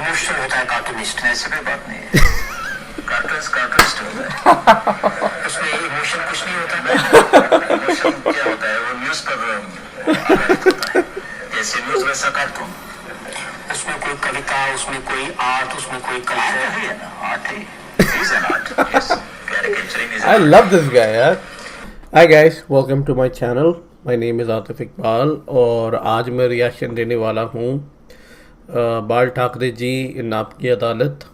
Emotional होता है cartoonist. ऐसे कोई बात नहीं है। कार्टूनिस्ट होता है, उसमें इमोशन कुछ नहीं होता। इमोशन क्या होता है, वो न्यूज पर आधारित होता है, जैसे न्यूज वैसा कार्टून। उसमें कोई कविता, उसमें कोई आर्ट, उसमें कोई कल्चर है ना, आर्ट है, is an art, yes, caricaturing is an I art. love this guy यार. Hi guys, welcome to my channel. My name is Atif Iqbal और आज मैं रिएक्शन देने वाला हूँ बाल ठाकरे जी इन आपकी अदालत।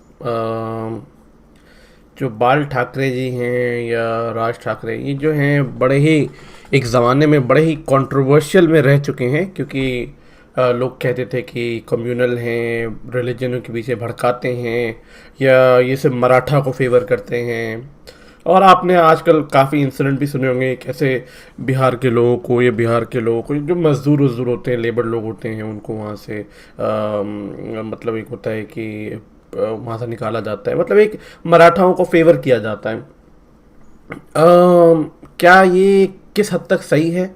जो बाल ठाकरे जी हैं या राज ठाकरे, ये जो हैं बड़े ही एक ज़माने में बड़े ही कंट्रोवर्शियल में रह चुके हैं, क्योंकि लोग कहते थे कि कम्युनल हैं, रिलीजनों के पीछे भड़काते हैं या ये सब मराठा को फेवर करते हैं। और आपने आजकल काफ़ी इंसिडेंट भी सुने होंगे, कैसे बिहार के लोगों को या बिहार के लोगों को जो मज़दूर होते हैं, लेबर लोग होते हैं, उनको वहाँ से मतलब एक होता है कि वहाँ से निकाला जाता है, मतलब एक मराठाओं को फेवर किया जाता है। क्या ये किस हद तक सही है?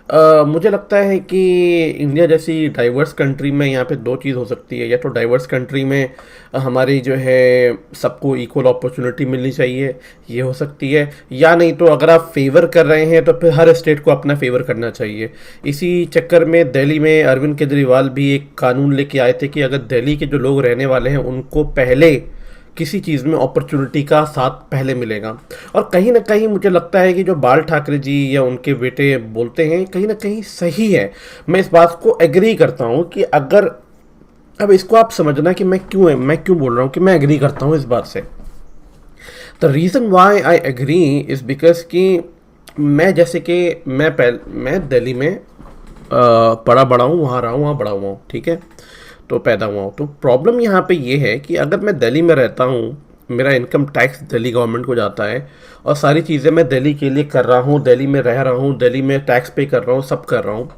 मुझे लगता है कि इंडिया जैसी डाइवर्स कंट्री में यहाँ पे दो चीज़ हो सकती है। या तो डाइवर्स कंट्री में हमारी जो है सबको इक्वल अपॉर्चुनिटी मिलनी चाहिए, ये हो सकती है, या नहीं तो अगर आप फेवर कर रहे हैं तो फिर हर स्टेट को अपना फेवर करना चाहिए। इसी चक्कर में दिल्ली में अरविंद केजरीवाल भी एक कानून लेके आए थे कि अगर दिल्ली के जो लोग रहने वाले हैं उनको पहले किसी चीज़ में अपॉर्चुनिटी का साथ पहले मिलेगा। और कहीं ना कहीं मुझे लगता है कि जो बाल ठाकरे जी या उनके बेटे बोलते हैं कहीं ना कहीं सही है। मैं इस बात को एग्री करता हूँ कि अगर, अब इसको आप समझना कि मैं क्यों बोल रहा हूँ कि मैं एग्री करता हूँ इस बात से। The reason why I agree is because कि मैं जैसे कि मैं दिल्ली में पढ़ा बड़ा हूँ, वहाँ रहा हूँ, वहाँ बड़ा हुआ हूँ, ठीक है, तो पैदा हुआ हूँ। तो प्रॉब्लम यहाँ पे ये है कि अगर मैं दिल्ली में रहता हूँ, मेरा इनकम टैक्स दिल्ली गवर्नमेंट को जाता है और सारी चीज़ें मैं दिल्ली के लिए कर रहा हूँ, दिल्ली में रह रहा हूँ, दिल्ली में टैक्स पे कर रहा हूँ, सब कर रहा हूँ,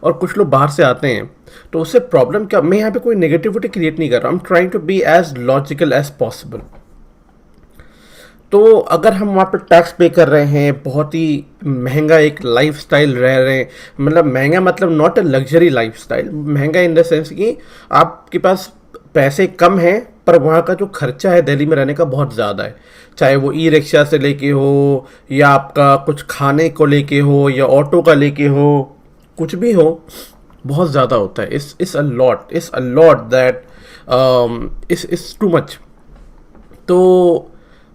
और कुछ लोग बाहर से आते हैं, तो उससे प्रॉब्लम क्या, मैं यहाँ पे कोई नेगेटिविटी क्रिएट नहीं कर रहा हूँ। I am trying to be as logical as possible. तो अगर हम वहाँ पर टैक्स पे कर रहे हैं, बहुत ही महंगा एक लाइफस्टाइल रह रहे हैं, मतलब महंगा मतलब नॉट अ लग्जरी लाइफस्टाइल, महंगा इन द सेंस कि आपके पास पैसे कम हैं पर वहाँ का जो खर्चा है दिल्ली में रहने का बहुत ज़्यादा है, चाहे वो ई रिक्शा से लेके हो या आपका कुछ खाने को लेके हो या ऑटो का लेके हो, कुछ भी हो, बहुत ज़्यादा होता है। इस अ लॉट दैट इस टू मच। तो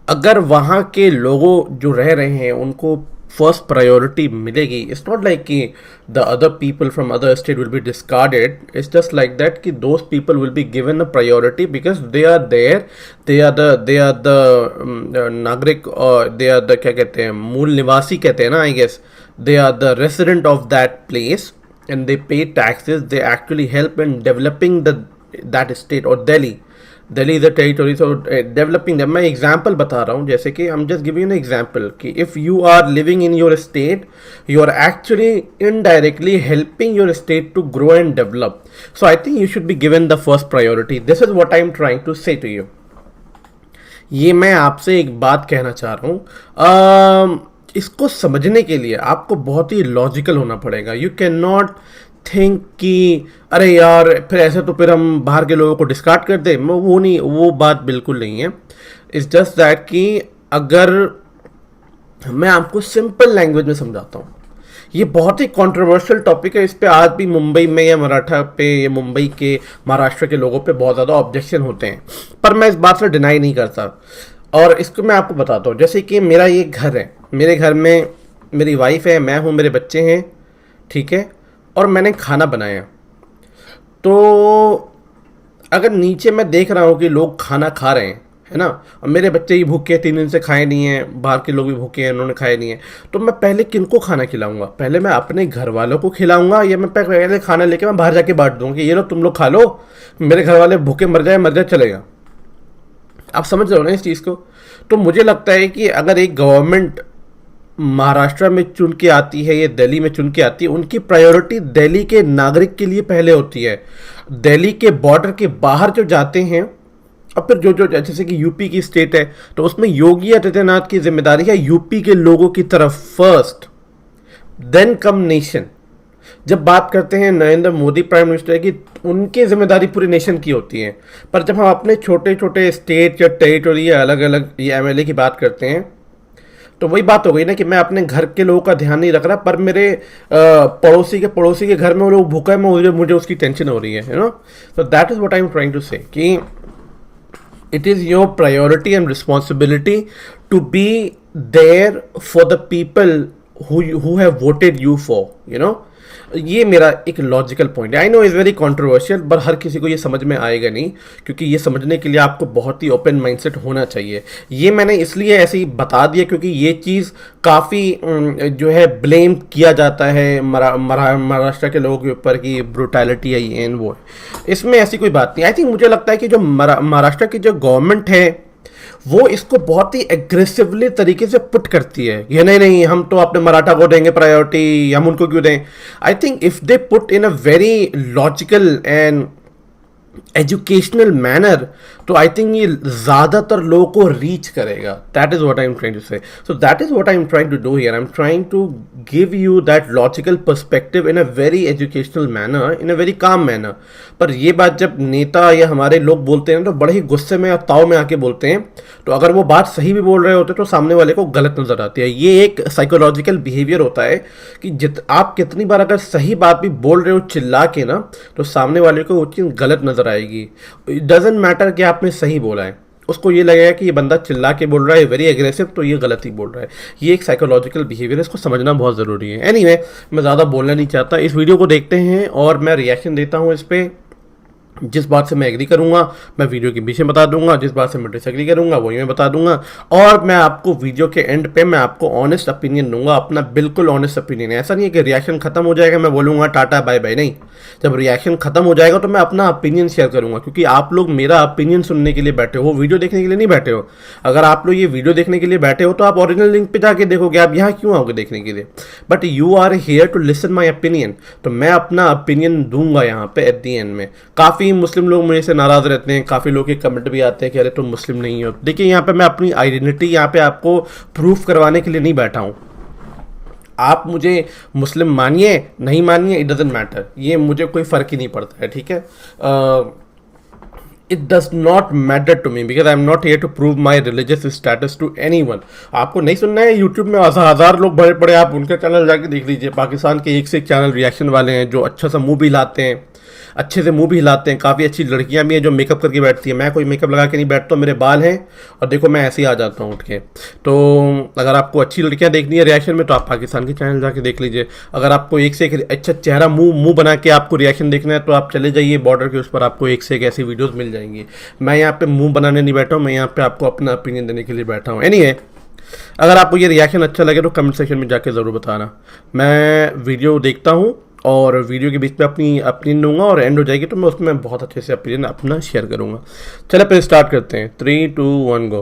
अगर वहाँ के लोगों जो रह रहे हैं उनको फर्स्ट प्रायोरिटी मिलेगी, इट्स नॉट लाइक कि the other people from other state will be discarded, it's just like that कि those people will be given a priority because they are there, they are the नागरिक, और दे are the, क्या कहते हैं, मूल निवासी कहते हैं ना, I guess, they are the resident of that place and they pay taxes, they actually help in developing that state और Delhi is a territory, so developing. मैं एग्जाम्पल बता रहा हूँ, जैसे कि I am just giving an example कि if you are living in your state, you are actually indirectly helping your state to grow and develop. So I think you should be given the first priority. This is what I am trying to say to you. ये मैं आपसे एक बात कहना चाह रहा हूँ। इसको समझने के लिए आपको बहुत ही लॉजिकल होना पड़ेगा। यू कैन नॉट थिंक कि अरे यार फिर ऐसे तो फिर हम बाहर के लोगों को डिस्कार्ड कर दें, वो बात बिल्कुल नहीं है। इट्स जस्ट दैट कि अगर मैं आपको सिंपल लैंग्वेज में समझाता हूँ, ये बहुत ही कंट्रोवर्शियल टॉपिक है, इस पे आज भी मुंबई में या मराठा पे या मुंबई के महाराष्ट्र के लोगों पे बहुत ज़्यादा ऑब्जेक्शन होते हैं, पर मैं इस बात से डिनाई नहीं करता। और इसको मैं आपको बताता हूँ, जैसे कि मेरा ये घर है, मेरे घर में मेरी वाइफ है, मैं हूँ, मेरे बच्चे हैं, ठीक है, और मैंने खाना बनाया। तो अगर नीचे मैं देख रहा हूँ कि लोग खाना खा रहे हैं, है ना, और मेरे बच्चे ही भूखे, 3 दिन से खाए नहीं हैं, बाहर के लोग भी भूखे हैं, उन्होंने खाए नहीं है, तो मैं पहले किनको खाना खिलाऊंगा? पहले मैं अपने घर वालों को खिलाऊंगा या मैं पहले खाना लेके मैं बाहर जाके बांट दूंगा कि ये लो तुम लोग खा लो, मेरे घर वाले भूखे मर जाए चलेगा। आप समझ रहे हो ना इस चीज़ को? तो मुझे लगता है कि अगर एक गवर्नमेंट महाराष्ट्र में चुन के आती है या दिल्ली में चुन के आती है, उनकी प्रायोरिटी दिल्ली के नागरिक के लिए पहले होती है। दिल्ली के बॉर्डर के बाहर जो जाते हैं, और फिर जो जैसे कि यूपी की स्टेट है, तो उसमें योगी आदित्यनाथ की जिम्मेदारी है यूपी के लोगों की तरफ फर्स्ट, देन कम नेशन। जब बात करते हैं नरेंद्र मोदी प्राइम मिनिस्टर की, उनकी जिम्मेदारी पूरी नेशन की होती है। पर जब हम अपने छोटे छोटे स्टेट या टेरिटोरी या अलग अलग ये एमएलए की बात करते हैं, तो वही बात हो गई ना कि मैं अपने घर के लोगों का ध्यान नहीं रख रहा, पर मेरे पड़ोसी के घर में वो लोग भूखा है, मुझे उसकी टेंशन हो रही है, यू नो। तो that is what I am trying to say कि it is your priority and responsibility to be there for the people who have voted you for, you know। ये मेरा एक लॉजिकल पॉइंट है। I know is very controversial, पर हर किसी को ये समझ में आएगा नहीं, क्योंकि ये समझने के लिए आपको बहुत ही ओपन माइंडसेट होना चाहिए। ये मैंने इसलिए ऐसे ही बता दिया क्योंकि ये चीज़ काफ़ी जो है ब्लेम किया जाता है महाराष्ट्र के लोगों के ऊपर कि ब्रूटैलिटी है ये एंड वो है। इसमें ऐसी कोई बात नहीं। आई थिंक मुझे लगता है कि जो महाराष्ट्र की जो गवर्नमेंट है वो इसको बहुत ही एग्रेसिवली तरीके से पुट करती है। ये नहीं हम तो अपने मराठा को देंगे प्रायोरिटी, हम उनको क्यों दें। I think if they put in a very logical and educational manner, तो आई थिंक ये ज़्यादातर लोगों को रीच करेगा। That is what I am trying to say. So that is what I am trying to do here. I am trying to give you that logical perspective in a very educational manner, in a very calm manner. पर ये बात जब नेता या हमारे लोग बोलते हैं तो बड़े ही गुस्से में और ताव में आके बोलते हैं, तो अगर वो बात सही भी बोल रहे होते तो सामने वाले को गलत नजर आती है। ये एक साइकोलॉजिकल बिहेवियर होता है कि आप कितनी बार अगर सही बात भी बोल रहे हो चिल्ला के ना, तो सामने वाले को वो चीज़ गलत नजर आएगी। इट डजंट मैटर कि आपने सही बोला है, उसको ये लगेगा कि ये बंदा चिल्ला के बोल रहा है, वेरी एग्रेसिव, तो ये गलत ही बोल रहा है। ये एक साइकोलॉजिकल बिहेवियर है, इसको समझना बहुत ज़रूरी है। एनीवे, मैं ज़्यादा बोलना नहीं चाहता। इस वीडियो को देखते हैं और मैं रिएक्शन देता हूँ इस पर। जिस बात से मैं एग्री करूंगा मैं वीडियो के बीच में बता दूंगा, जिस बात से मैं डिसएग्री करूंगा वही मैं बता दूंगा। और मैं आपको वीडियो के एंड पे मैं आपको ऑनेस्ट ओपिनियन दूंगा, अपना बिल्कुल ऑनेस्ट ओपिनियन। ऐसा नहीं है कि रिएक्शन खत्म हो जाएगा मैं बोलूंगा टाटा बाय बाय, नहीं। जब रिएक्शन खत्म हो जाएगा तो मैं अपना ओपिनियन शेयर करूंगा, क्योंकि आप लोग मेरा ओपिनियन सुनने के लिए बैठे हो, वीडियो देखने के लिए नहीं बैठे हो। अगर आप लोग ये वीडियो देखने के लिए बैठे हो तो आप ओरिजिनल लिंक पे जाके देखोगे, आप यहाँ क्यों आओगे देखने के लिए। But you are here to listen my opinion, तो मैं अपना ओपिनियन दूंगा यहाँ पे एट दी एंड में। काफ़ी मुस्लिम लोग मेरे से नाराज़ रहते हैं, काफ़ी लोग के कमेंट भी आते हैं कि अरे तुम मुस्लिम नहीं हो। देखिए, यहाँ पे मैं अपनी आइडेंटिटी यहाँ पे आपको प्रूफ करवाने के लिए नहीं बैठा हूँ। आप मुझे मुस्लिम मानिए नहीं मानिए, इट डजंट मैटर, ये मुझे कोई फ़र्क ही नहीं पड़ता है, ठीक है। It does not matter to me because I am not here to prove my religious status to anyone. आपको नहीं सुनना है, यूट्यूब में हज़ार लोग बड़े पड़े, आप उनके चैनल जाके देख लीजिए। पाकिस्तान के एक से एक चैनल रिएक्शन वाले हैं जो अच्छा सा मुँह भी हिलाते हैं, अच्छे से मुंह भी हिलाते हैं। काफ़ी अच्छी लड़कियां भी हैं जो मेकअप करके बैठती हैं। मैं कोई मेकअप लगा के नहीं बैठता, मेरे बाल हैं और देखो मैं ऐसे ही आ जाता हूँ उठ के। तो अगर आपको अच्छी लड़कियां देखनी है रिएक्शन में तो आप पाकिस्तान के चैनल जाके देख लीजिए। अगर आपको एक से एक अच्छा चेहरा मुंह बना के आपको रिएक्शन देखना है तो आप चले जाइए बॉर्डर के उस पर, आपको एक से एक ऐसी वीडियोज़ मिल जाएंगी। मैं यहाँ पर मुँह बनाने नहीं बैठा हूँ, मैं यहाँ पर आपको अपना ओपिनियन देने के लिए बैठा हूँ। एनीवे, अगर आपको ये रिएक्शन अच्छा लगे तो कमेंट सेक्शन में जाके ज़रूर बताना। मैं वीडियो देखता हूँ और वीडियो के बीच में अपनी ओपिनियन दूंगा और एंड हो जाएगी तो मैं उसमें बहुत अच्छे से ओपिनियन अपना शेयर करूंगा। चलो फिर स्टार्ट करते हैं। 3, 2, 1 गो।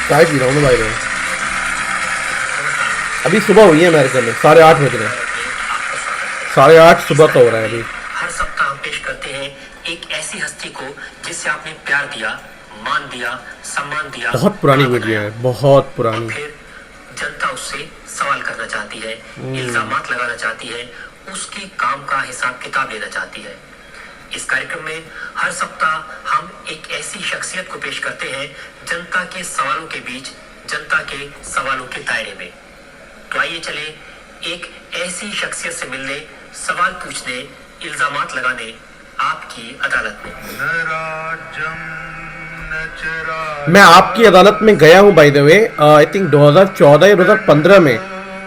चाय पी रहा हूँ भाई, अभी सुबह हुई है अमेरिका में, 8:30 बज रहे हैं, 8:30 सुबह का हो रहा है अभी। हर सप्ताह हम पेश करते हैं एक ऐसी हस्ती को जिससे आपने प्यार दिया, मान दिया, सम्मान दिया। बहुत पुरानी वीडियो है, बहुत पुरानी। फिर जनता उससे सवाल करना चाहती है, इल्जामात लगाना चाहती है, उसके काम का हिसाब किताब लेना चाहती है। इस कार्यक्रम में हर सप्ताह हम एक ऐसी शख्सियत को पेश करते हैं जनता के सवालों के बीच, जनता के सवालों के दायरे में। तो आइए चले एक ऐसी शख्सियत से मिलने, सवाल पूछने, इल्जामात लगाने आपकी अदालत में। मैं आपकी अदालत में गया हूँ by the way. I think 2014 या 2015 में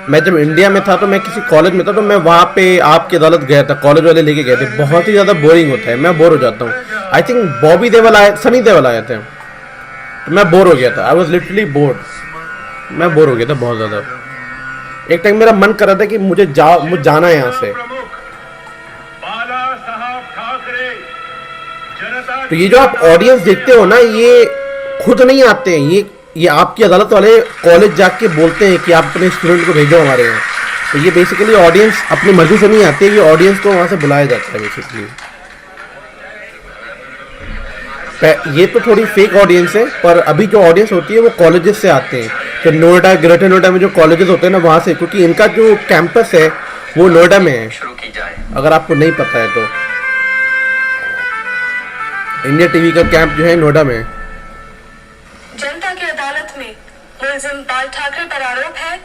मैं जब इंडिया में था तो मैं किसी कॉलेज में था, तो मैं वहाँ पे आपकी अदालत गया था, कॉलेज वाले लेके गए थे। बहुत ही ज़्यादा बोरिंग होता है, मैं बोर हो जाता हूँ। आई थिंक बॉबी देओल आए, सनी देओल आए थे, तो मैं बोर हो गया था। आई वॉज लिटरली बोर्ड, मैं बोर हो गया था बहुत ज़्यादा। एक टाइम मेरा मन कर रहा था कि मुझे जाना है यहाँ से। तो ये जो आप ऑडियंस देखते हो ना, ये खुद नहीं आते हैं, ये आपकी अदालत वाले कॉलेज जाके बोलते हैं कि आप अपने स्टूडेंट को भेजो हमारे यहाँ। तो ये बेसिकली ऑडियंस अपनी मर्जी से नहीं आती है, ये ऑडियंस को वहाँ से बुलाया जाता है बेसिकली। ये तो थोड़ी फेक ऑडियंस है, पर अभी जो ऑडियंस होती है वो कॉलेजेस से आते हैं। तो नोएडा, ग्रेटर नोएडा में जो कॉलेजेस होते हैं ना, वहाँ से, क्योंकि इनका जो कैंपस है वो नोएडा में है, शुरू की जाए। अगर आपको नहीं पता है तो। इंडिया टीवी का कैंप जो है नोएडा में है। जनता की अदालत में मुलजिम बाल ठाकरे पर आरोप है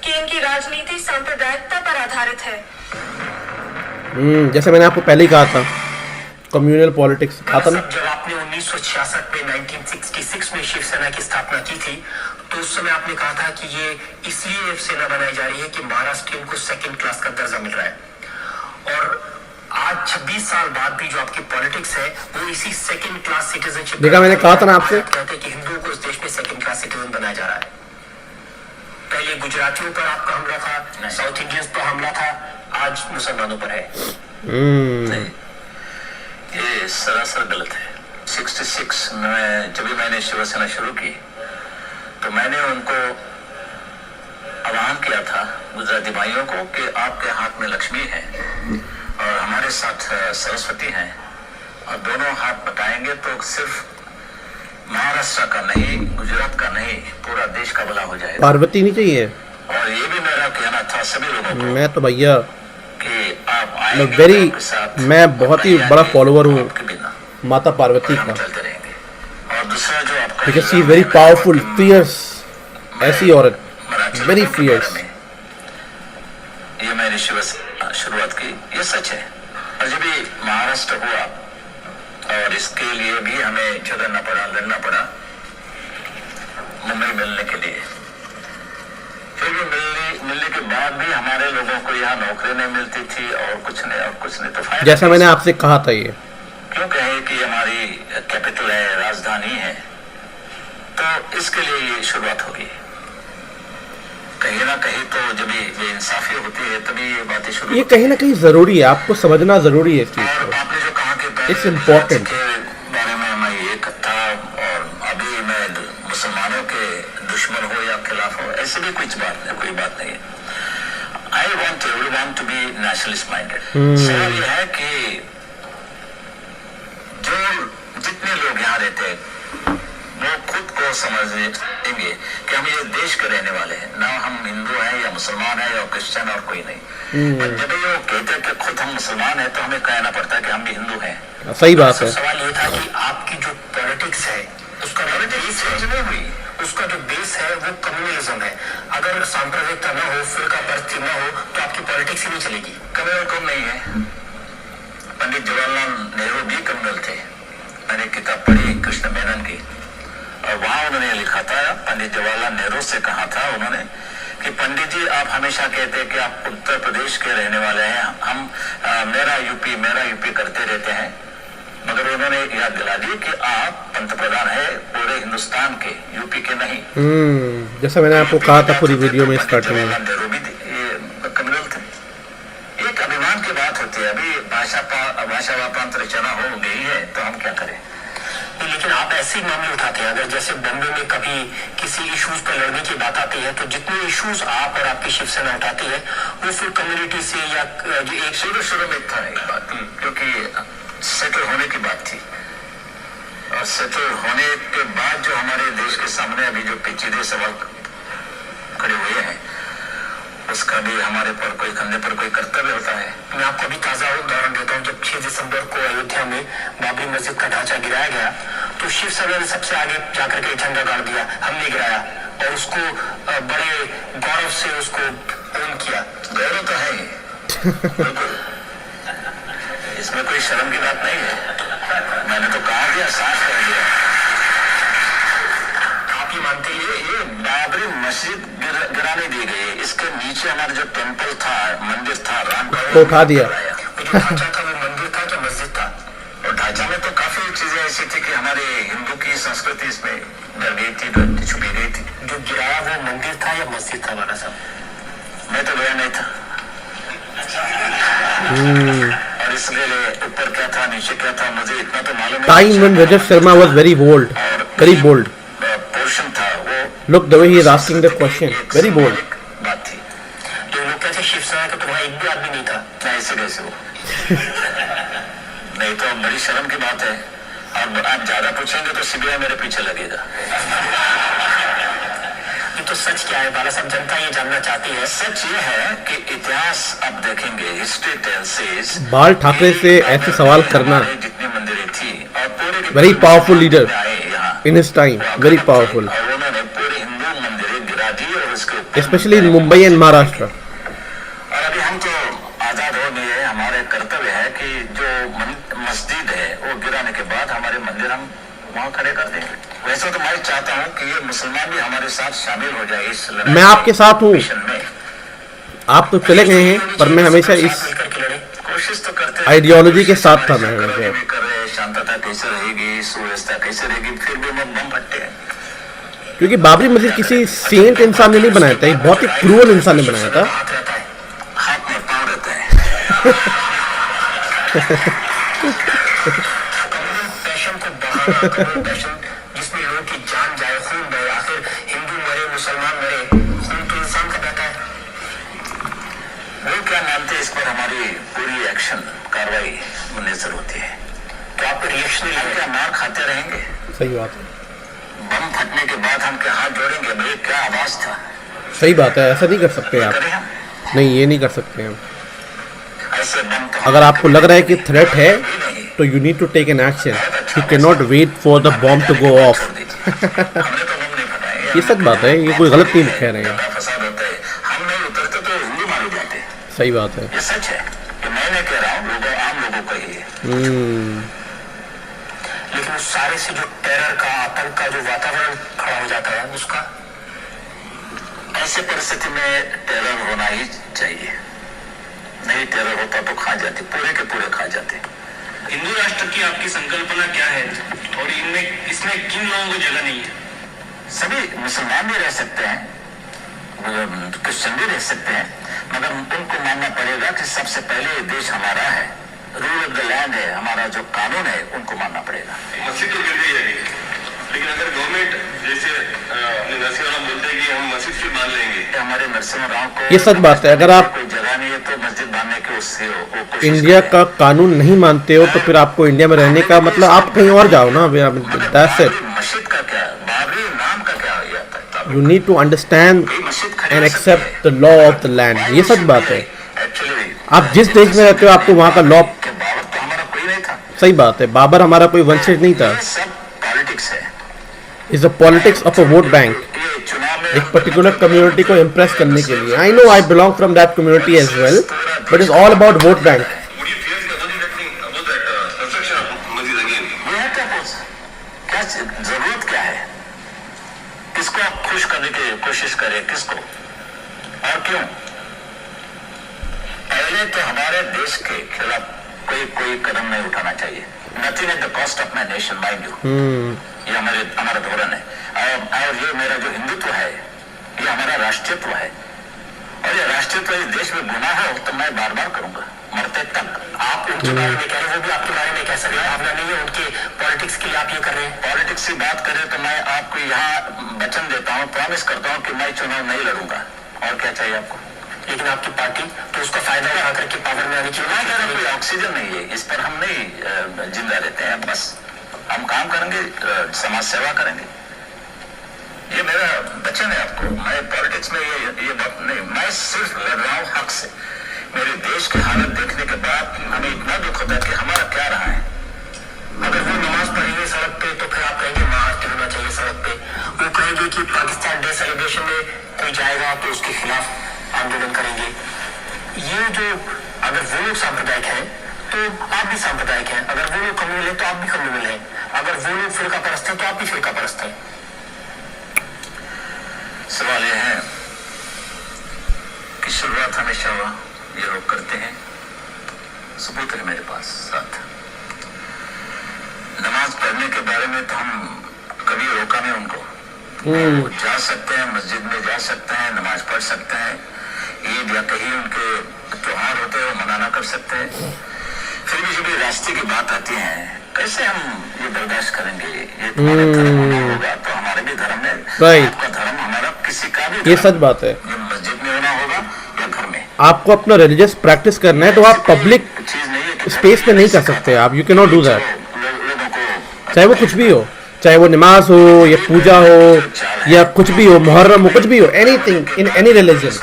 कि इनकी राजनीति सांप्रदायिकता पर आधारित है। जैसे मैंने आपको पहले ही कहा था, कम्युनल पॉलिटिक्स कहा था ना। जब आपने 1966 में 1966 में शिवसेना की स्थापना की थी, तो उस समय आपने कहा था कि ये इसलिए सेना बनाई जा रही है कि महाराष्ट्र को सेकंड क्लास का दर्जा मिल रहा है। और आज 26 साल बाद भी जो आपकी पॉलिटिक्स है वो इसी सेकंड क्लास सिटीजनशिप। देखा, मैंने कहा था ना आपसे, कहते हैं कि हिंदुओं को इस देश में सेकंड क्लास सिटीजन बनाया जा रहा है। पहले गुजरातियों पर आपका हमला था, साउथ इंडियंस पर हमला था, आज मुसलमानों पर है। नहीं, ये सरासर गलत है। 66 में जब भी मैंने शिवसेना शुरू की तो मैंने उनको आह्वान किया था, गुजराती भाइयों को, कि आपके हाथ में लक्ष्मी है और हमारे साथ सरस्वती हैं, और दोनों हाथ बटाएंगे तो सिर्फ महाराष्ट्र का नहीं, गुजरात का नहीं, पूरा देश का भला हो जाएगा। पार्वती नहीं चाहिए। और ये भी मेरा कहना था सभी लोगों को, मैं तो भैया कि आप आएंगे वेरी, आपके साथ, मैं बहुत ही बड़ा फॉलोअर हूँ आपके बिना माता पार्वती हम का, चलते रहेंगे। और दूसरा जो आपका because she very powerful, fierce, ऐसी औरत, मराठी वेरी लोगों के बारे फियर्स। में, ये मैंने शिवसेना शुरुआत की, ये सच है। और जब भी महाराष्ट्र हुआ और इसके लिए भी हमें झगड़ना पड़ा, लड़ना पड़ा मुंबई मिलने के लिए, फिर भी मिलने के बाद भी हमारे लोगों को यहाँ नौकरी नहीं मिलती थी और कुछ नहीं तो फायदा। जैसा मैंने आपसे कहा था, ये क्यों कहे कि हमारी कैपिटल है, राजधानी है, तो इसके लिए ये शुरुआत होगी। कहीं ना कहीं तो जब ये इंसाफी होती है तभी ये बातें शुरू, ये कहीं ना कहीं जरूरी है, आपको समझना जरूरी है इस चीज और को। आपने जो कहा कि It's important. के बारे में मैं ये कहता, और अभी मैं मुसलमानों के दुश्मन हो या खिलाफ हो, ऐसी भी कोई बात नहीं है। I want everyone to be nationalist minded. सवाल यह है कि जो जितने लोग यहाँ रहते हैं वो खुद को समझेंगे कि हम ये देश के रहने वाले हैं, ना हम हिंदू हैं या मुसलमान हैं या क्रिश्चियन और कोई नहीं। और जब भी वो कहते हैं कि खुद हम मुसलमान हैं तो हमें कहना पड़ता है कि हम भी हिंदू हैं। सही बात है। सवाल ये था कि आपकी जो पॉलिटिक्स है उसका बेस नहीं हुई, उसका जो बेस है वो कम्युनलिज्म है। अगर सांप्रदायिकता न हो, फिरका परस्ती न हो, तो आपकी पॉलिटिक्स ही नहीं चलेगी। कम्युनल कम नहीं है। पंडित जवाहरलाल नेहरू भी कम्युनल थे। मैंने किताब पढ़ी कृष्ण मेनन की, और वहां उन्होंने लिखा था, पंडित जवाहरलाल नेहरू से कहा था उन्होंने कि पंडित जी, आप हमेशा कहते हैं कि आप उत्तर प्रदेश के रहने वाले हैं, हम मेरा यूपी करते रहते हैं, मगर उन्होंने याद दिला दी कि आप पंतप्रधान है पूरे हिंदुस्तान के, यूपी के नहीं। जैसा मैंने आपको कहा था पूरी वीडियो में स्टार्टिंग में। जवाहरलाल नेहरू भी कम्युनल थे। एक अभिमान की बात होती है। अभी भाषा वापांत रचना हो गई है तो हम क्या करें। लेकिन आप ऐसे मामले उठाते हैं, अगर जैसे बॉम्बे में कभी किसी इश्यूज पर लड़ने की बात आती है तो जितने इश्यूज आप और आपकी शिवसेना उठाती है वो फिर कम्युनिटी से या जो एक शुरू में था एक बात, क्योंकि सेटल होने की बात थी, और सेटल होने के बाद जो हमारे देश के सामने अभी जो पेचीदे सवाल खड़े हुए हैं उसका भी हमारे पर कोई कंधे पर कोई कर्तव्य होता है। मैं आपको अभी ताजा उदाहरण देता हूँ। जब 6 दिसंबर को अयोध्या में बाबरी मस्जिद का ढांचा गिराया गया तो शिवसेना ने सबसे आगे जाकर के झंडा गाड़ दिया, हमने गिराया, और उसको बड़े गौरव से उसको ओन किया। गौरव तो है ही बिल्कुल, इसमें कोई शर्म की बात नहीं है। मैंने तो कहा दिया, साफ कर दिया। आप ये मानते हैं ये बाबरी मस्जिद गिराने दी गई, इसके नीचे हमारा जो टेम्पल था, मंदिर था, राम का, वो उठा दिया। जो ढांचा था वो मंदिर था क्या मस्जिद था? और ढांचा में तो काफी चीजें ऐसी थी कि हमारे हिंदू की संस्कृति इसमें डर गई थी, छुपी गई थी। जो गिराया वो मंदिर था या मस्जिद था वाला साहब? मैं तो गया नहीं था, और इसलिए ऊपर क्या था नीचे क्या था मुझे इतना तो मालूम है। Time when Rajat Sharma was very bold, very bold. Portion था वो, look the way he is asking the question, very bold. बात थी। तो लोग कहते शिवसेना का तो वहाँ एक भी आदमी नहीं था। ऐसे कैसे हो नहीं तो बड़ी शर्म की बात है। अब आप ज्यादा पूछेंगे तो सीबीआई मेरे पीछे लगेगा। ये तो सच क्या है बाला साहब, जनता ये जानना चाहती है। सच ये है कि इतिहास आप देखेंगे, हिस्ट्री टेल्स बाल ठाकरे से ऐसे सवाल करना, जितनी मंदिरें थी और पूरे वेरी पावरफुल लीडर यहाँ in his time, very powerful, और उन्होंने पूरे हिंदू मंदिरें गिरा दी और उसके ऊपर specially in Mumbai and Maharashtra. और अभी हम तो आजाद हो गए, हमारे कर्तव्य है कि जो मस्जिद है वो गिराने के बाद हमारे मंदिर हम वहाँ खड़े कर देंगे। वैसे तो मैं चाहता हूँ कि ये मुसलमान भी हमारे साथ शामिल हो जाए इस लड़ाई मैं आपके साथ हूँ, में। आप तो चले गए हैं, पर मैं हमेशा इस कोशिश तो करते आइडियोलॉजी के साथ था मैं हमेशा। भी कर रहे हैं, शांतता कैसे रहेगी, सुव्यवस्था कैसे रहेगी, फिर भी हम बम फटते हैं। क्योंकि बाबरी मस्जिद किसी सेंट इंसान ने नहीं बनाया था, एक बहुत ही क्रूअल इंसान ने बनाया था। हाथ रहता है, हाथ में पाँव रहता है। पैशन को बहाना, करोड़ पैशन जिसमें लोगों की जान जाए, खून बहे, आखिर हिंदू मरे मुसलमान मरे, खून तो इंसान का बहता है। वो क्या मानते हैं इस पर हमारी पूरी एक्शन कार्रवाई मुनसर होती है। तो आप रिएक्शनरी हम क्या मार खाते रहेंगे? सही बात है, बम फटने के बाद हम क्या हाथ जोड़ेंगे? भाई क्या आवाज था, सही बात है, ऐसा नहीं कर सकते आप, करें हम नहीं ये नहीं कर सकते हम। ऐसे बम तो अगर आपको लग रहा है कि थ्रेट है तो you need to take an action, you can not wait for the bomb to go off. हमने तो बम नहीं फटाए। ये सच बात है, ये कोई गलत नहीं कह रहे हैं, फसाद होता है, हम नहीं उतरते तो हिंदू मारे जाते। सही बात है। ये सच है कि मैं नहीं कह रहा हूँ, लोगों आम लोगों का ही है। लेकिन उस सारे से जो टेरर का, आतंक का जो वातावरण खड़ा हो जाता है उसका, ऐसे परिस्थिति में टेरर होना ही चाहिए। नहीं टेरर होता तो खा जाते, पूरे के पूरे खा जाते। हिंदू राष्ट्र की आपकी संकल्पना क्या है और इसमें किन लोगों को जगह नहीं है? सभी मुसलमान भी रह सकते हैं, क्रिश्चियन भी रह सकते हैं, मगर उनको मानना पड़ेगा कि सबसे पहले ये देश हमारा है, रूल ऑफ द लैंड है, हमारा जो कानून है उनको मानना पड़ेगा। मस्जिद तो गिर गई है, लेकिन अगर गवर्नमेंट जैसे नरसिम्हा राव बोलते हैं कि हम मस्जिद फिर मान लेंगे, हमारे नरसिम्हा राव को ये सच बात है, अगर आप कोई जगह नहीं है तो मस्जिद बांधने की उससे वो कोशिश इंडिया करें। का कानून नहीं मानते हो तो फिर आपको इंडिया में रहने का मतलब आप कहीं और जाओ ना। दैट्स इट, बाबरी मस्जिद का क्या, बाबरी नाम का क्या हो जाता है? यू नीड टू अंडरस्टैंड कोई मस्जिद खड़ी एंड हो सकती एक्सेप्ट है। The law of the land, ये सच बात है। एक्चुअली आप जिस देश में रहते हो आपको वहाँ का लॉ, कि बाबर तो हमारा कोई नहीं था। सही बात है, बाबर हमारा कोई वंशज नहीं था। ये सब पॉलिटिक्स है। Is a politics of a vote bank, ये चुनाव में एक पर्टिकुलर कम्युनिटी को इम्प्रेस करने के लिए। I know I belong from that community as well, but is all about vote bank. would you fear the mosque about that construction of masjid again? ये है क्या कुछ, क्या जरूरत क्या है? किसको आप खुश करने की कोशिश करें, किसको और क्यों? पहले तो हमारे देश के खिलाफ कोई कदम नहीं उठाना चाहिए। Nothing at the cost of my nation, mind you. ये हमारा धोरण है। और ये मेरा जो हिंदुत्व है, ये हमारा राष्ट्रीयत्व है, और ये राष्ट्रीयत्व इस देश में गुनाह हो तो मैं बार बार करूंगा मरते तक। आप उनके बारे में कह रहे हैं, वो भी आपके बारे में कह सकते हैं, भावना नहीं है उनके पॉलिटिक्स के लिए आप ये कर रहे हैं। पॉलिटिक्स की बात करें तो मैं आपको यहाँ वचन देता हूँ, प्रॉमिस करता हूँ कि मैं चुनाव नहीं लड़ूंगा। और क्या चाहिए आपको? लेकिन आपकी पार्टी तो उसका फायदा उठा करके पावर में आने की मैं कह रहा हूँ, कोई ऑक्सीजन नहीं है, इस पर हम नहीं जिंदा रहते हैं। बस हम काम करेंगे, समाज सेवा करेंगे। ये मेरा वचन है आपको। मैं पॉलिटिक्स में ये बात नहीं, मैं सिर्फ लड़ रहा हूँ हक से। मेरे देश की हालत देखने के बाद हमें इतना दुख होता है कि हमारा क्या रहा है। अगर वो नमाज पढ़ेंगे सड़क पे तो फिर आप कहेंगे महाआरती होना चाहिए सड़क पे। वो कहेंगे कि पाकिस्तान डे सेलिब्रेशन में कोई जाएगा तो उसके खिलाफ आंदोलन करेंगे। ये जो, अगर वो लोग सांप्रदायिक हैं तो आप भी सांप्रदायिक हैं, अगर वो लोग कम्युनल हैं तो आप भी कम्युनल हैं, अगर वो लोग फिरका परस्त हैं तो आप भी फिरका परस्त हैं। सवाल यह है कि शुरुआत हमेशा ये लोग करते हैं, सबूत है मेरे पास साथ। नमाज पढ़ने के बारे में तो हम कभी रोका नहीं उनको। वो जा सकते हैं, मस्जिद में जा सकते हैं, नमाज पढ़ सकते हैं, ईद या कहीं उनके त्योहार होते हैं वो मनाना कर सकते हैं। फिर भी जब ये रास्ते की बात आती है, कैसे हम ये बर्दाश्त करेंगे? ये तुम्हारे धर्म में होगा तो हमारे भी धर्म में, आपका धर्म हमारा, किसी का भी ये धर्म, सच बात है। ये मस्जिद में होना होगा या घर में। आपको अपना रिलीजियस प्रैक्टिस करना है तो आप पब्लिक चीज नहीं है कि स्पेस पे नहीं कर सकते आप, you can not do that. लोगों को चाहे वो कुछ भी हो, चाहे वो नमाज हो या पूजा हो या कुछ भी हो, मुहर्रम हो, कुछ भी हो, एनीथिंग इन एनी रिलीजन,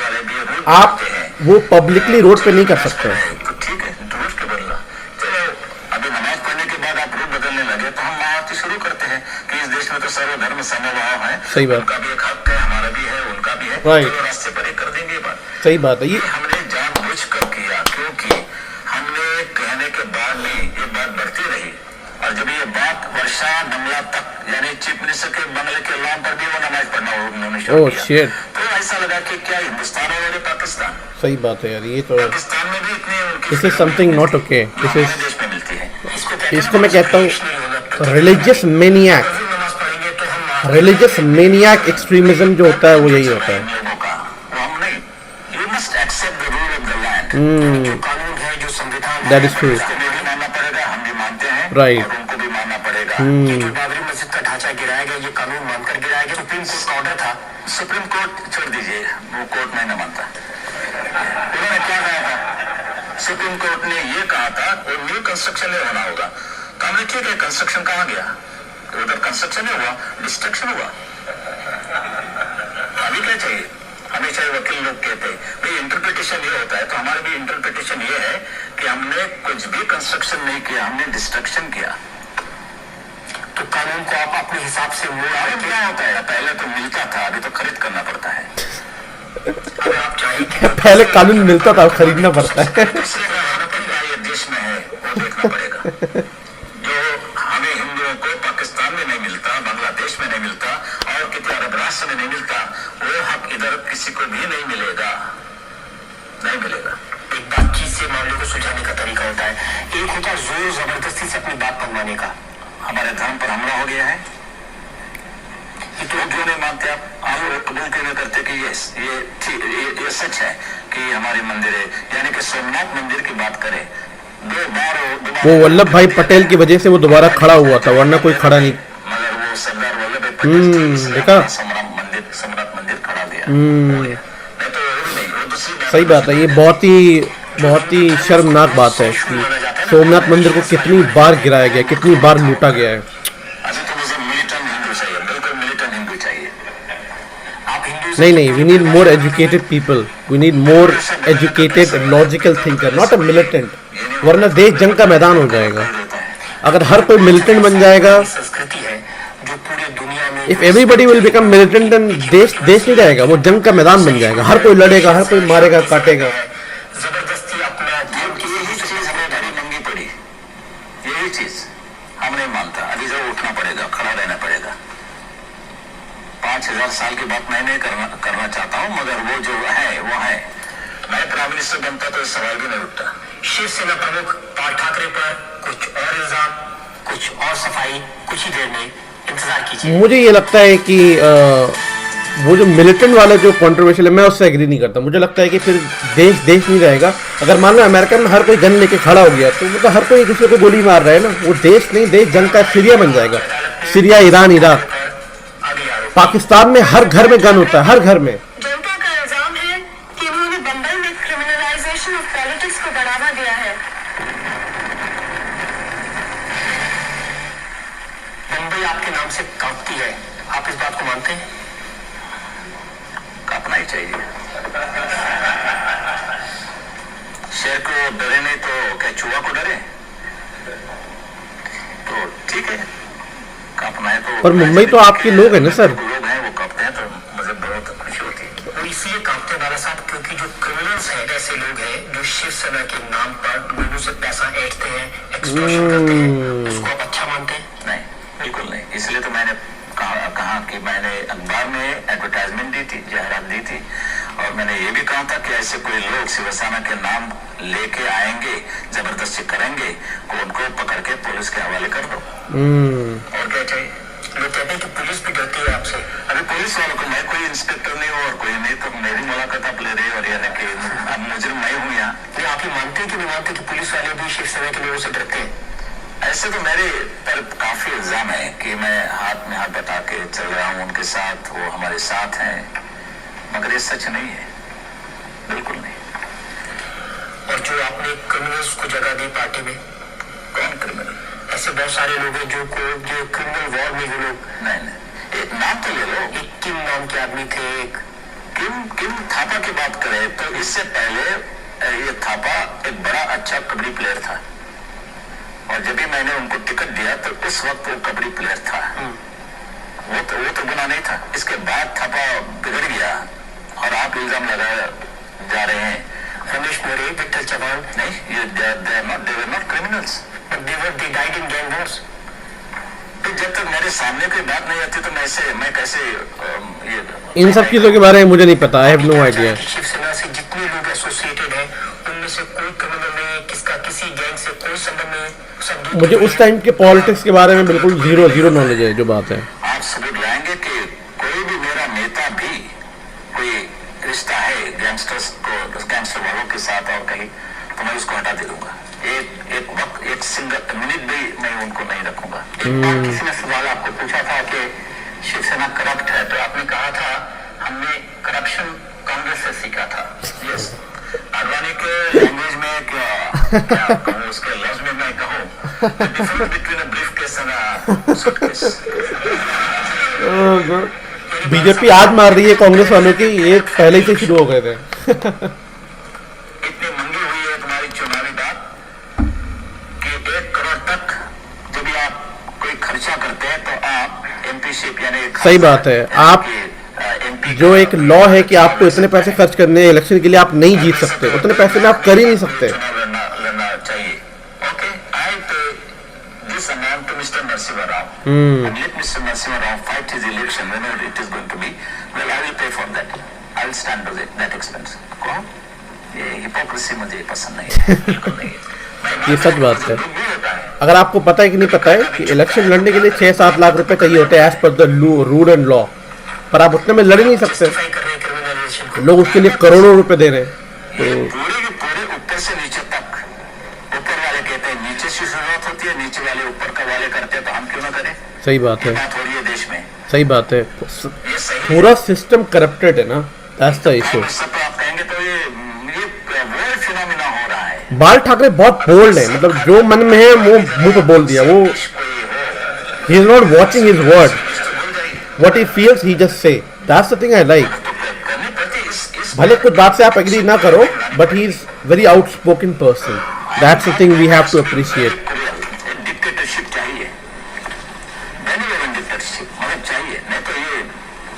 आप वो पब्लिकली रोड पे नहीं कर सकते। तो ठीक है, रोज के बदला चलो अभी नमाज पढ़ने के बाद आप रूप बदलने लगे तो हम बात शुरू करते हैं कि इस देश में तो सर्वधर्म समभाव है। सही बात। उनका भी एक हक है, हमारा भी है, उनका भी है, Right. तो रास्ते पर एक कर देंगे ये बात। सही बात है। ये हमने जानबूझकर किया क्योंकि हमने कहने के बाद भी ये बात बढ़ती रही और जब ये बात वर्षा नमला तक यानी चीफ मिनिस्टर के बंगले के लॉन पर भी वो नमाज पढ़ना उन्होंने शुरू ओह किया, शिट, तो ऐसा लगा कि क्या हिंदुस्तान और पाकिस्तान, सही बात है यार, ये तो पाकिस्तान में भी इतने उनकी this is something not okay, this हमारे इज, देश में मिलती है। इसको मैं कहता हूँ रिलीजियस मैनियाक, नमाज पढ़ेंगे तो हम रिलीजियस मैनियाक एक्सट्रीमिज्म जो होता है वो यही होता है। लोगों का वो हम नहीं, you must accept the rule of the land. जो कानून है, जो संविधान दैट इज ट्रू, उसको भी मानना पड़ेगा, हम भी मानते हैं Right. और उनको भी मानना पड़ेगा। ये जो बाबरी मस्जिद का ढांचा गिराया गया, ये कानून मानकर गिराया गया। सुप्रीम कोर्ट का ऑर्डर था। सुप्रीम कोर्ट छोड़ दीजिए, वो कोर्ट नहीं ना मानता। उन्होंने क्या कहा था? सुप्रीम कोर्ट ने ये कहा था वो न्यू कंस्ट्रक्शन में होना होगा, तो हमने ठीक है, कंस्ट्रक्शन कहाँ गया? उधर कंस्ट्रक्शन नहीं हुआ, डिस्ट्रक्शन हुआ। अभी क्या चाहिए? हमेशा वकील लोग कहते हैं भाई इंटरप्रिटेशन ये होता है, तो हमारा भी इंटरप्रिटेशन ये है कि हमने कुछ भी कंस्ट्रक्शन नहीं किया, हमने डिस्ट्रक्शन किया। तो कानून को आप अपने हिसाब से मोड़ अरे क्या होता है, पहले तो मिलता था, अभी तो खरीद करना पड़ता है। अगर आप चाहें कि पहले कानून मिलता था, अब खरीदना पड़ता है। दूसरे का रहना पड़ेगा, ये देश में है वो देखना पड़ेगा। जो हमें हिंदुओं को पाकिस्तान में नहीं मिलता, बांग्लादेश में नहीं मिलता और किसी अरब राष्ट्र में नहीं मिलता, वो हक इधर किसी को भी नहीं मिलेगा, नहीं मिलेगा। एक बातचीत से मामले को सुलझाने का तरीका होता है, एक होता है जोर जबरदस्ती से अपनी बात मनवाने का। हमारे धर्म पर हमला हो गया है, ये तो क्यों नहीं मानते आप लोग कबूल क्यों नहीं करते कि ये सच है कि हमारे मंदिर है, यानी कि सोमनाथ मंदिर की बात करें, दो बार वो वल्लभ भाई पटेल की वजह से वो दोबारा खड़ा हुआ था, वरना कोई खड़ा नहीं। मगर वो सरदार वल्लभ भाई पटेल देखा? सम्राट मंदिर खड़ा दिया। नहीं तो नहीं, वो दूसरी बात सही बात है, ये बहुत ही शर्मनाक बात है कि सोमनाथ मंदिर को कितनी बार गिराया गया, कितनी बार लूटा गया है। अभी तो मुझे मिलिटेंट हिंदू चाहिए, बिल्कुल मिलिटेंट हिंदू चाहिए। आप हिंदू नहीं, we need more educated people, we need more educated logical thinker, not a militant, वरना देश जंग का मैदान हो जाएगा। अगर हर कोई मिलिटेंट बन जाएगा, संस्कृति है जो पूरे दुनिया में if everybody will become militant, then देश नहीं रहेगा, वो जंग का मैदान बन जाएगा, हर कोई लड़ेगा, हर कोई मारेगा, काटेगा। जबरदस्ती अपना धर्म की यही चीज हमें बड़ी महंगी पड़ी, यही चीज हम नहीं मानता। अभी जब उठना पड़ेगा, खड़ा रहना पड़ेगा। 5000 साल की बात मैं नहीं करना चाहता हूँ, मगर वो जो है वो है। मैं प्राइम मिनिस्टर बनता तो सवाल भी नहीं उठता। शिवसेना प्रमुख बाल ठाकरे पर कुछ और इल्जाम, कुछ और सफाई, कुछ ही देर में इंतजार कीजिए। मुझे ये लगता है कि वो जो मिलिटेंट वाला जो कंट्रोवर्शियल है, मैं उससे एग्री नहीं करता। मुझे लगता है कि फिर देश नहीं रहेगा। अगर मान लो अमेरिका में हर कोई गन लेके खड़ा हो गया तो मतलब हर कोई एक दूसरे को गोली मार रहा है ना, वो देश नहीं, देश जंग का सीरिया बन जाएगा। सीरिया, ईरान, इराक, पाकिस्तान में हर घर में गन होता है, हर घर में। जनता का इल्जाम है कि उन्होंने बंबई में क्रिमिनलाइजेशन ऑफ पॉलिटिक्स को बढ़ावा दिया है। मुंबई आपके नाम से कांपती है, आप इस बात को मानते हैं? कांपना ही चाहिए। शेर को डरे नहीं तो क्या चूहा को डरे? तो ठीक है, कांपना है तो। पर मुंबई तो आपके लोग हैं ना सर। लोग हैं, वो कांपते हैं तो मुझे बहुत खुशी होती है। और इसलिए कांपते बाला साहब क्योंकि जो क्रिमिनल्स हैं, ऐसे लोग हैं जो शिवसेना के नाम पर लोगों से पैसा ऐंठते हैं, एक्सटॉर्शन करते हैं, उसको आप अच्छा मानते हैं? नहीं, बिल्कुल नहीं। इसलिए तो मैंने कहा कि मैंने अखबार में एडवर्टाइजमेंट दी थी, जाहिरात दी थी, और मैंने ये भी कहा था कि ऐसे कोई लोग शिवसेना के नाम लेके आएंगे, जबरदस्ती करेंगे, को उनको पकड़ के पुलिस के हवाले कर दो। और क्या चाहिए? लोग कहते हैं कि पुलिस भी डरती है आपसे। अभी पुलिस वालों को, मैं कोई इंस्पेक्टर नहीं हूँ और कोई नहीं, तो मेरी मुलाकात आप ले रहे हो, और यानी कि अब मुजरिम मैं हूँ यहाँ। नहीं, आप ही मानते हैं कि नहीं मानते कि पुलिस वाले भी शिवसेना के लोगों से डरते हैं? ऐसे तो मेरे पर काफी इल्जाम है कि मैं हाथ में हाथ बटा के चल रहा हूँ उनके साथ, वो हमारे साथ हैं, मगर ये सच नहीं है, बिल्कुल नहीं। और जो आपने क्रिमिनल्स को जगह दी पार्टी में, कौन क्रिमिनल? ऐसे बहुत सारे लोग हैं जो क्रिमिनल वॉर में जो लोग, नहीं एक नाम तो ले लो। एक किम नाम के आदमी थे, एक किम थापा की बात करें तो इससे पहले ये थापा एक बड़ा अच्छा कबड्डी प्लेयर था, और जब भी मैंने उनको टिकट दिया तो उस वक्त वो कबड्डी प्लेयर था। वो तो गुनाह नहीं था। इसके बाद थापा बिगड़ गया और आप इल्जाम लगाए जा रहे हैं। रमेश मोरे, विठल चौहान, नहीं, they were not criminals. they died in gang wars. तो जब तक मेरे सामने कोई बात नहीं आती तो मैं कैसे ये इन सब चीज़ों के बारे में मुझे नहीं पता, I have no idea. Shiv Sena से जितने लोग एसोसिएटेड हैं उनमें से कोई क्रिमिनल नहीं, किसका किसी गैंग से कोई संबंध नहीं, सब दूर मुझे उस टाइम के पॉलिटिक्स के बारे में बिल्कुल जीरो नॉलेज है, जो बात है। आप सबूत लाएंगे कि कोई भी मेरा नेता भी कोई रिश्ता है गैंगस्टर वालों के साथ और कहीं, तो मैं उसको हटा दे दूंगा। एक वक्त एक सिंगल मिनट भी मैं उनको नहीं रखूंगा। एक बार किसी ने सवाल आपको पूछा था कि शिवसेना करप्ट है, तो आपने कहा था हमने करप्शन कांग्रेस से सीखा था। यस, आडवाणी के लैंग्वेज में क्या कहूँ, उसके लफ्ज में मैं कहूँ, difference between a briefcase and a suitcase. BJP आज मार रही है कांग्रेस वालों की, ये पहले ही से शुरू हो गए थे। इतनी मंगी हुई है तुम्हारी चुनावी बात कि 1 करोड़ तक जब आप कोई खर्चा करते हैं तो आप एमपीशिप यानी सही बात है। आप जो एक लॉ है कि आपको इतने पैसे खर्च करने हैं इलेक्शन के लिए, आप नहीं जीत सकते, उतने पैसे में आप कर ही नहीं सकते। चुनाव लड़ना चाहिए। Okay, I pay this amount to mister Narasimha Rao and let Mr. Narasimha Rao fight his election whenever it is going to be. Well, I will pay for that. I will stand to that expense. कौन? ये hypocrisy मुझे पसंद नहीं है, बिल्कुल नहीं है। ये सच बात है। अगर आपको पता है कि नहीं पता है कि इलेक्शन लड़ने के लिए 6-7 लाख रुपए चाहिए होते हैं as per the rule and law, पर आप उतने में लड़ ही नहीं सकते। justify कर रहे हैं criminalization को। लोग उसके लिए करोड़ों रुपए दे रहे हैं। ये पूरे के पूरे ऊपर से नीचे तक, ऊपर वाले कहते हैं नीचे से शुरुआत होती है, नीचे वाले ऊपर का वाले करते हैं, तो हम क्यों ना करें? सही बात है, बात हो रही है देश में, सही बात है। ये सही है। पूरा सिस्टम करप्टेड है ना, दैट्स द इशू। इस सब पे आप कहेंगे तो ये वर्ल्ड फिनोमिना हो रहा है। बाल ठाकरे बहुत बोल्ड है, मतलब जो मन में है वो मुंह पे बोल दिया। वो he is not watching his word, what he feels he just say, that's the thing I like. करने प्रति इस भले कुछ बात से आप एग्री ना करो, but he is very outspoken person, that's the thing we have to appreciate. Dictatorship चाहिए, डिक्टेटरशिप मतलब चाहिए, नहीं तो ये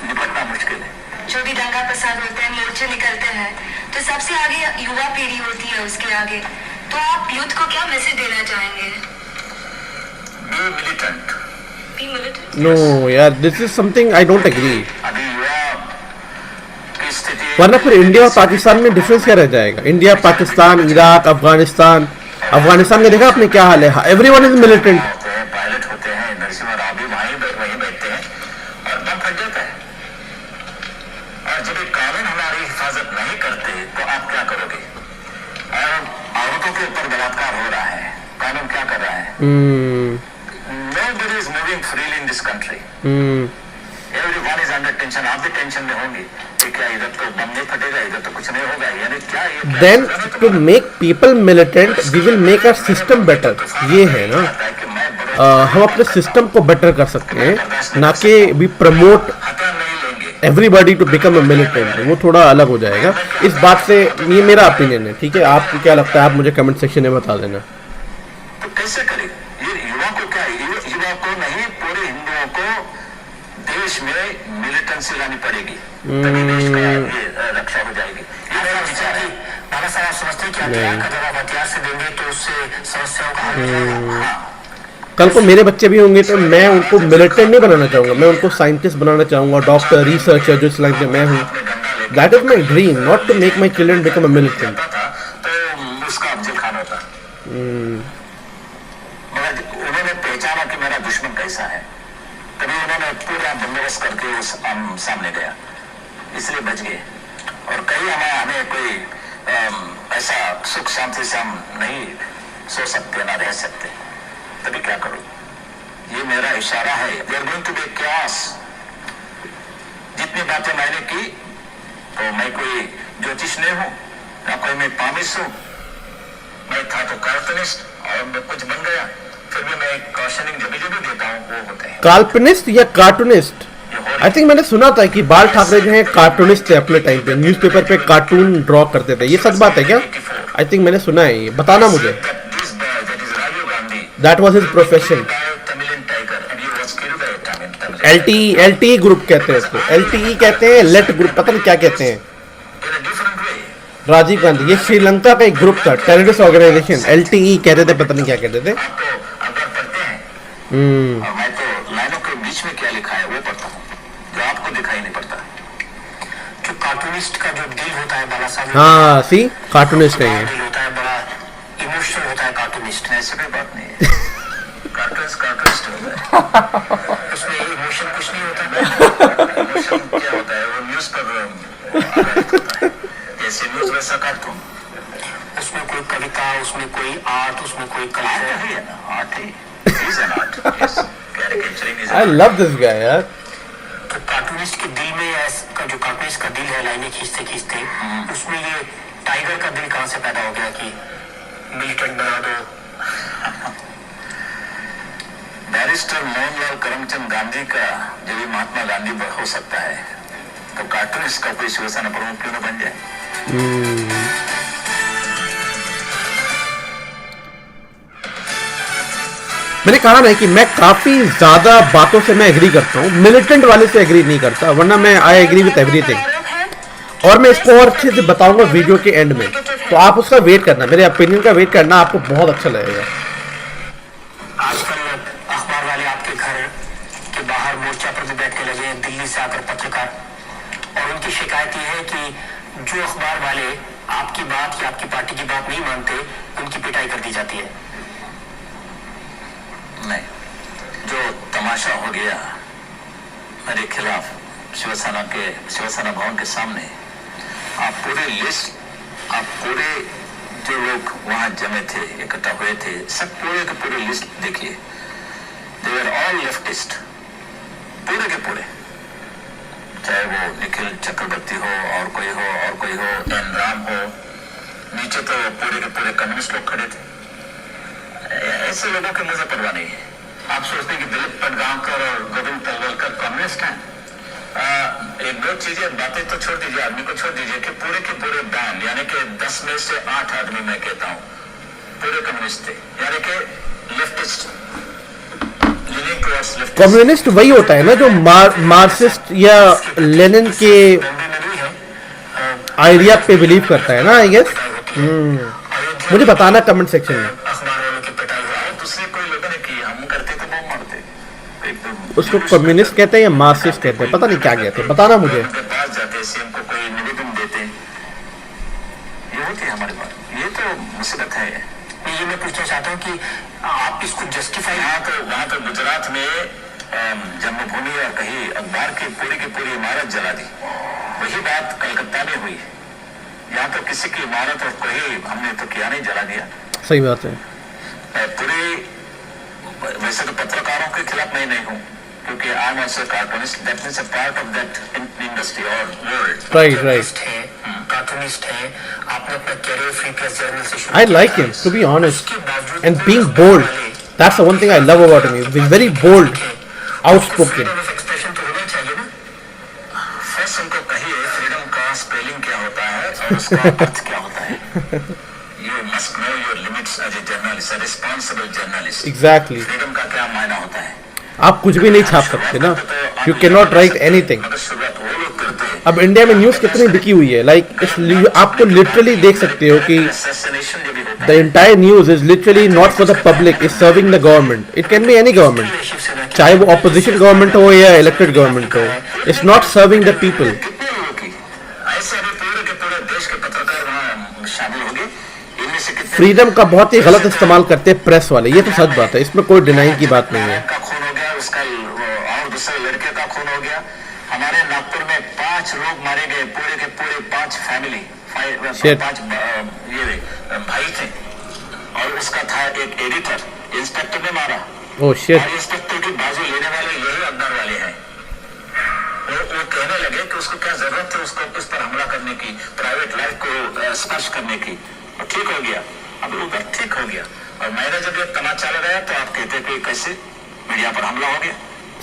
निपटना मुश्किल है। जो भी दंगा फसाद होते हैं, मोर्चे निकलते हैं, तो सबसे आगे युवा पीढ़ी होती है उसके आगे। तो आप यूथ को क्या मैसेज देना चाहेंगे? Be militant. Be militant? No यार, this is something I don't agree. अभी युवा की स्थिति, वरना फिर इंडिया और पाकिस्तान में डिफरेंस क्या रह जाएगा? इंडिया, पाकिस्तान, इराक, अफगानिस्तान में देखा आपने क्या हाल है? Everyone is militant. होते हैं, पायलट होते हैं, नरसिम्हा राव भी वहीं बैठते हैं और दम फट जाता है। और जब ये कानून हमारी हिफाजत नहीं करते तो आप क्या करोगे? और औरतों के ऊपर बलात्कार हो रहा है, कानून क्या कर रहा है? Nobody is moving freely in this country. Everyone is under tension. आप भी टेंशन में होंगे कि क्या इधर तो बम नहीं फटेगा, इधर तो कुछ नहीं होगा, यानी क्या ये then to make people militant we will make our system better. ये है ना, हम अपने सिस्टम को बेटर कर सकते हैं, ना कि वी प्रमोट हथियार नहीं लेंगे। Everybody to become a militant. वो थोड़ा अलग हो जाएगा इस बात से। ये मेरा ओपिनियन है, ठीक है? आपको क्या लगता है आप मुझे कमेंट सेक्शन में बता देना। तो कैसे करें? ये युवा को क्या, युवा को नहीं, पूरे हिंदुओं को देश में मिलिटेंसी लानी पड़ेगी, तभी देश का ये रक्षा हो जाएगी। ये मेरा विचार है। बाला साहब, आप समझते हैं कि हथियार का जवाब हथियार से देंगे तो उससे समस्याओं का हल हो जाएगा? हाँ, कल को मेरे बच्चे भी होंगे तो मैं उनको मिलिटेंट नहीं बनाना चाहूँगा, मैं उनको साइंटिस्ट बनाना चाहूँगा, डॉक्टर, रिसर्चर, जो इस लाइन में मैं हूँ। That is my dream, not to make my children become a militant. तो उसका अफजल खान होता, मगर उन्होंने पहचाना कि मेरा दुश्मन कैसा है, तभी उन्होंने पूरा बंदोबस्त करके उस सामने गया, इसलिए बच गए। और कहीं हमें कोई ऐसा सुख शांति से हम नहीं सो सकते, ना रह सकते, तभी क्या करूं? ये मेरा इशारा है। There going to be chaos। जितनी बातें मैंने की, तो मैं कोई ज्योतिष नहीं हूं, ना कोई मैं पामिस हूं, मैं था तो कार्टूनिस्ट और मैं कुछ बन गया। फिर भी मैं कॉशनिंग जब भी देता हूँ वो होते हैं। काल्पनिस्ट या कार्टूनिस्ट? आई थिंक मैंने सुना था कि बाल ठाकरे जो है कार्टूनिस्ट थे अपने टाइम पे, न्यूज़पेपर पे कार्टून ड्रॉ करते थे, ये सच बात है क्या? आई थिंक मैंने सुना है ये, बताना मुझे। That was his profession. LTE group कहते हैं उसको, LTE कहते हैं, लेट ग्रुप, पता नहीं क्या कहते हैं। राजीव गांधी, ये श्रीलंका का एक ग्रुप था, टेररिस्ट ऑर्गेनाइजेशन, LTE कहते थे, पता नहीं क्या कहते थे। मैं तो लाइनों के बीच में क्या लिखा है वो पढ़ता हूँ, जो आपको दिखाई नहीं पड़ता। जो कार्टूनिस्ट का जो दिल होता है बाला साहब, हाँ सी, कार्टूनिस्ट है ये। दिल होता है, बड़ा इमोशनल होता है कार्टूनिस्ट। ऐसी कोई बात नहीं है। कार्टूनिस्ट होता है, उसमें इमोशन कुछ नहीं होता। इमोशन क्या होता है, वो न्यूज़ पर आधारित होता है, जैसे न्यूज़ वैसा कार्टून। उसमें कोई कविता, उसमें कोई आर्ट, उसमें कोई कला है ना, आर्ट है, is an art, yes, caricaturing is an I art. Love this guy यार। तो कार्टूनिस्ट के दिल में का जो कार्टूनिस्ट का दिल है, लाइनें खींचते खींचते उसमें ये टाइगर का दिल कहाँ से पैदा हो गया कि मिलिटेंट बना दो? बैरिस्टर मोहनलाल करमचंद गांधी का जो भी महात्मा गांधी हो सकता है, तो कार्टूनिस्ट का कोई शिवसेना प्रमुख क्यों न बन जाए? मैंने कहा ना कि मैं काफी ज्यादा बातों से मैं एग्री करता हूँ, मिलिटेंट वाले से एग्री नहीं करता, वरना मैं आई एग्री विद एवरीथिंग। और मैं इसको और अच्छे से बताऊंगा वीडियो के एंड में, तो आप उसका वेट करना, मेरे ओपिनियन का वेट करना, आपको बहुत अच्छा लगेगा। आजकल अखबार वाले आपके घर के बाहर मोर्चा पर भी बैठने लगे हैं, दिल्ली से आकर पत्रकार, और उनकी शिकायत ये है कि जो अखबार वाले आपकी बात या आपकी पार्टी की बात नहीं मानते, उनकी पिटाई कर दी जाती है। नहीं, जो तमाशा हो गया मेरे खिलाफ शिवसेना भवन के सामने, आप पूरे जो लोग वहां जमे थे, इकट्ठा हुए थे, सब पूरे के पूरे लिस्ट देखिए, दे वर ऑल लेफ्टिस्ट, पूरे के पूरे, चाहे वो निखिल चक्रवर्ती हो और कोई हो, एन राम हो, नीचे तो पूरे के पूरे कम्युनिस्ट लोग खड़े थे। ऐसे लोगों की मुझे परवाह नहीं है। आप सोचते हैं कि दिलीप पटगांवकर और गोविंद तलवलकर कम्युनिस्ट हैं? एक दो चीजें, बातें तो छोड़ दीजिए, आदमी को छोड़ दीजिए, कि पूरे के पूरे बैंड, यानी कि 10 में से 8 आदमी मैं कहता हूँ पूरे कम्युनिस्ट थे, यानी कि लेफ्टिस्ट। कम्युनिस्ट वही होता है ना जो मार्क्सिस्ट या लेनिन के आइडिया पे बिलीव करता है ना, आई गेस। मुझे बताना कमेंट सेक्शन में। उसको कम्युनिस्ट कहते हैं या मार्क्सिस्ट कहते हैं, पता नहीं क्या कहते हैं, बताना मुझे। पास जाते सीएम को कोई निवेदन देते, ये होती है हमारे पास, ये तो मुसीबत है। ये मैं पूछना चाहता हूँ कि आप इसको जस्टिफाई, वहाँ तो गुजरात में जन्मभूमि और कहीं अखबार की पूरी इमारत जला दी, वही बात कलकत्ता में हुई। यहाँ तो किसी की इमारत और कोई हमने तो किया नहीं, जला दिया। सही बात है। वैसे तो पत्रकारों के खिलाफ मैं नहीं हूँ, क्योंकि I am also cartoonist, that means a part of that industry और वर्ल्ड। राइट। कार्टूनिस्ट है, आपने अपना कैरियर फ्री प्रेस जर्नल से शुरू I like him, to be honest, and being bold. That's the one thing I love about him. He's very bold, outspoken. Expression तो होना चाहिए ना। फर्स्ट उनको कहिए फ्रीडम का स्पेलिंग क्या होता है और उसका अर्थ क्या होता है। You must know your limits as a journalist, a responsible journalist. Exactly. Freedom का क्या मायना होता है? आप कुछ भी नहीं छाप सकते ना, You cannot write anything. अगर शुरुआत वो लोग करते हैं, अब इंडिया में न्यूज़ कितनी बिकी हुई है, लाइक आपको लिटरली देख सकते हो कि assassination जो भी होता the entire news is literally not for the public, is serving the government. It can be any government, चाहे वो opposition government हो या elected government हो, it's not serving the people. है, कितने लोगों की ऐसे अभी पूरे के पूरे देश के पत्रकार वहाँ शामिल हो गए, इनमें से कितने फ्रीडम का बहुत ही गलत इस्तेमाल करते हैं प्रेस वाले, ये तो सच बात है, इसमें कोई डिनाई की बात नहीं है। का खून हो गया, उसका और दूसरे लड़के का खून हो गया। हमारे नागपुर में 5 लोग मारे गए, पूरे के पूरे 5 फैमिली, 5 ये भाई थे, और उसका था एक एडिटर, इंस्पेक्टर ने मारा। Oh shit. और इंस्पेक्टर की बाजू लेने वाले यही अखबार वाले हैं। वो कहने लगे कि उसको क्या जरूरत है उसको उस पर हमला करने की, प्राइवेट लाइफ को स्पर्श करने की, और ठीक हो गया। अब उधर ठीक हो गया, और मैंने जब ये तमाचा लगाया तो आप कहते कि कैसे मीडिया पर हमला हो गया।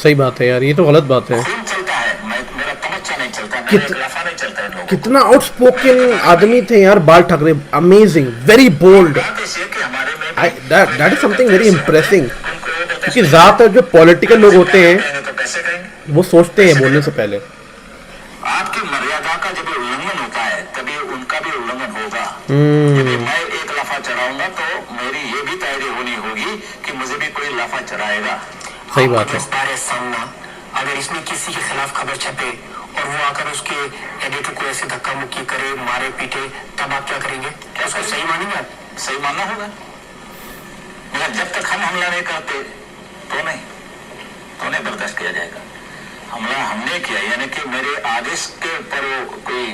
सही बात है यार, ये तो गलत बात है। खून चलता है, मेरा तमच्चा नहीं चलता, मेरा एक लफा नहीं चलता है लोगों। कितना आउटस्पोकन आदमी थे यार बाल ठाकरे, अमेजिंग, वेरी बोल्ड। बात ऐसी है कि हमारे में that is something very impressing, क्योंकि ज्यादातर जो पॉलिटिकल लोग होते हैं तो कैसे कहेंगे, वो सोचते हैं बोलने से पहले। आपकी मर्यादा का जब उल्लंघन होता है तभी उनका भी उल्लंघन होगा। यदि मैं एक लफा चढ़ाऊंगा तो मेरी ये भी तैयारी होनी होगी कि मुझे भी कोई लफा चढ़ाएगा। सही बात है। सामना अगर इसमें किसी के खिलाफ खबर छपे और वो आकर उसके एडिटर को ऐसे धक्का मुक्की करे, मारे पीटे, तब आप क्या करेंगे? क्या उसको सही मानेंगे आप? सही मानना होगा, मगर जब तक हम हमला नहीं करते तो नहीं बर्दाश्त किया जाएगा। हमला हमने किया, यानी कि मेरे आदेश के ऊपर कोई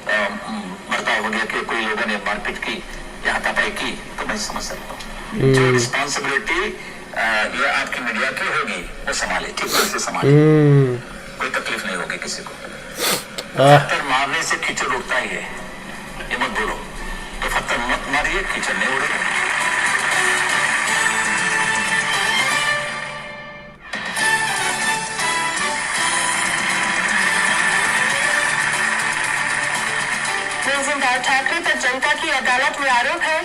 बर्ताव हो गया कि कोई लोगों ने मारपीट की या हाथापाई की, तो मैं समझ सकता हूँ। जो रिस्पॉन्सिबिलिटी ये आपकी मीडिया की होगी वो संभाले, ठीक से संभाले, कोई तकलीफ नहीं होगी किसी को। पत्थर मारने से कीचड़ उड़ता ही है, ये मत बोलो। तो पत्थर मत मारिए, कीचड़ नहीं उड़ेगा। मुलजिम बाल ठाकरे पर जनता की अदालत में आरोप है